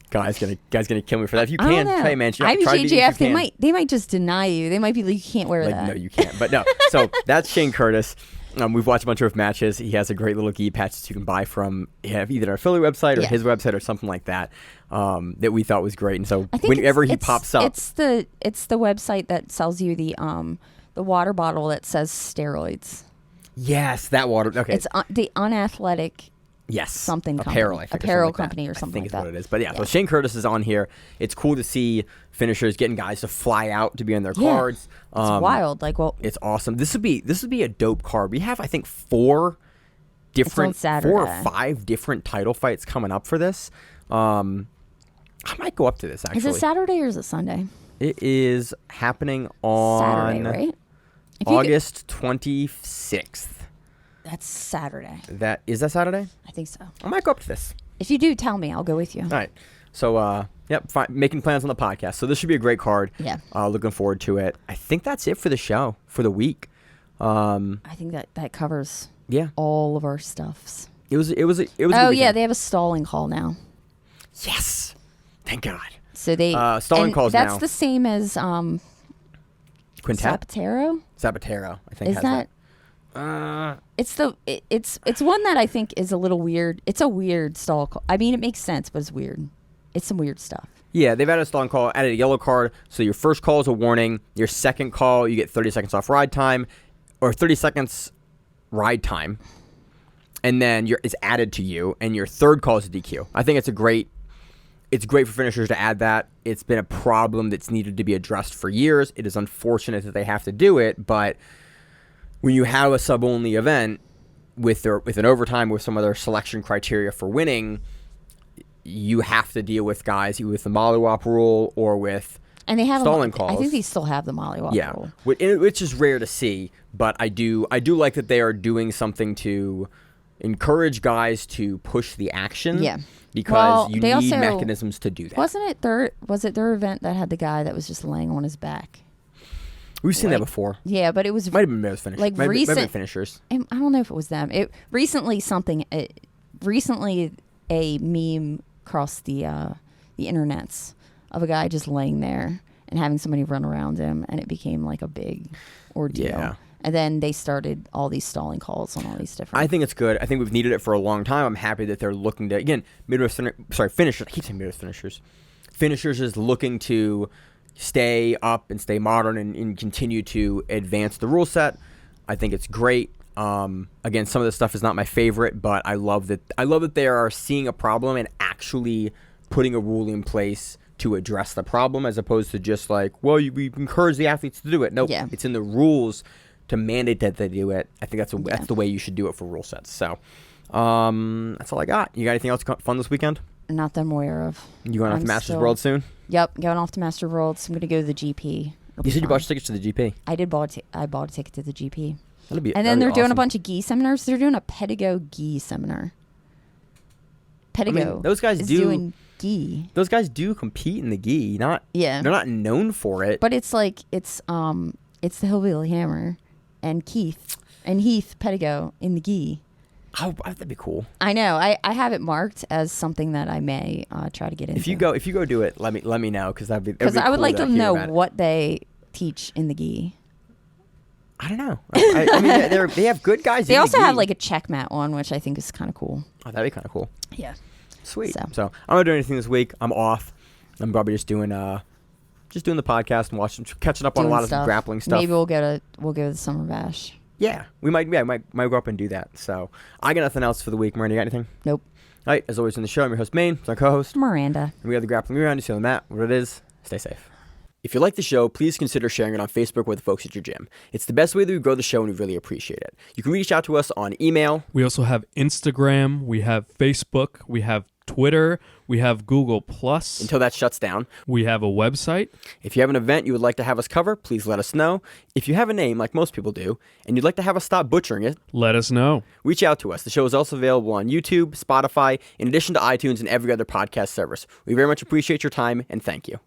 Guy's gonna kill me for that. If you can, hey man, IBJJF, they might just deny you. They might be like, you can't wear that. No, you can't. But no. So that's Shane Curtis. We've watched a bunch of matches. He has a great little gi patch that you can buy from either our Philly website or his website or something like that. That we thought was great. And so whenever he pops up, it's the website that sells you the water bottle that says steroids. Yes, that water. Okay, it's the unathletic. Yes, something apparel. Company. Apparel company or something like that. I think is what it is. But so Shane Curtis is on here. It's cool to see finishers getting guys to fly out to be on their cards. It's wild. It's awesome. This would be a dope card. We have, I think, 4 or 5 different title fights coming up for this. I might go up to this actually. Is it Saturday or is it Sunday? It is happening on Saturday, right? August 26th. That's Saturday. Is that Saturday? I think so. I might go up to this. If you do, tell me. I'll go with you. All right. So, making plans on the podcast. So this should be a great card. Yeah. Looking forward to it. I think that's it for the show for the week. I think that covers. All of our stuffs. It was. Oh yeah, they have a stalling call now. Yes. Thank God. So they stalling calls now. That's the same as Quintet. Zapatero. I think. Is that? It's one that I think is a little weird. It's a weird stall call. I mean, it makes sense, but it's weird. It's some weird stuff. Yeah, they've added a stalling call, added a yellow card. So your first call is a warning. Your second call, you get 30 seconds off ride time, or 30 seconds ride time, and then it's added to you. And your third call is a DQ. I think it's great for finishers to add that. It's been a problem that's needed to be addressed for years. It is unfortunate that they have to do it, but when you have a sub-only event with an overtime with some other selection criteria for winning, you have to deal with guys either with the mollywop rule or with stalling calls. I think they still have the mollywop rule. Which is rare to see, but I do like that they are doing something to encourage guys to push the action. Yeah. Because you need mechanisms to do that. Was it their event that had the guy that was just laying on his back? We've seen that before. Yeah, but it was might have been those finishers. Like recent finishers. I don't know if it was them. Recently a meme crossed the internets of a guy just laying there and having somebody run around him, and it became like a big ordeal. Yeah. And then they started all these stalling calls on all these different. I think it's good. I think we've needed it for a long time. I'm happy that they're looking to finishers. I keep saying Midwest finishers. Finishers is looking to stay up and stay modern and continue to advance the rule set. I think it's great. Again, some of this stuff is not my favorite, but I love that they are seeing a problem and actually putting a rule in place to address the problem, as opposed to just like, well, we encourage the athletes to do it. No, It's in the rules to mandate that they do it. I think that's the way you should do it for rule sets. So that's all I got. You got anything else fun this weekend? Not that I'm aware of. You going off to Masters World soon? Yep, going off to Masters World. So I'm going to go to the GP. You said you bought tickets to the GP. I did. I bought a ticket to the GP. And then they're doing a bunch of gi seminars. They're doing a Pedigo gi seminar. Pedigo. Those guys doing gi. Those guys do compete in the gi. They're not known for it. But it's the Hillbilly Hammer and Heath Pedigo in the gi. Oh, that'd be cool. I know. I have it marked as something that I may try to get into. If you go do it, let me know, because I would like to know what they teach in the gi. I don't know. I mean, they have good guys. They also have like a check mat one, which I think is kind of cool. Oh, that'd be kind of cool. Yeah. Sweet. So I'm not doing anything this week. I'm off. I'm probably just doing the podcast and catching up on a lot of grappling stuff. Maybe we'll go to the summer bash. Yeah, we might go up and do that. So I got nothing else for the week. Miranda, you got anything? Nope. All right, as always in the show, I'm your host, Maine. It's our co-host, Miranda. And we have the Grappling Miranda. See you on the mat. What it is, stay safe. If you like the show, please consider sharing it on Facebook with the folks at your gym. It's the best way that we grow the show, and we really appreciate it. You can reach out to us on email. We also have Instagram. We have Facebook. We have Twitter. We have Google Plus. Until that shuts down. We have a website. If you have an event you would like to have us cover, please let us know. If you have a name, like most people do, and you'd like to have us stop butchering it, Let us know. reach out to us. The show is also available on YouTube, Spotify, in addition to iTunes and every other podcast service. We very much appreciate your time, and thank you.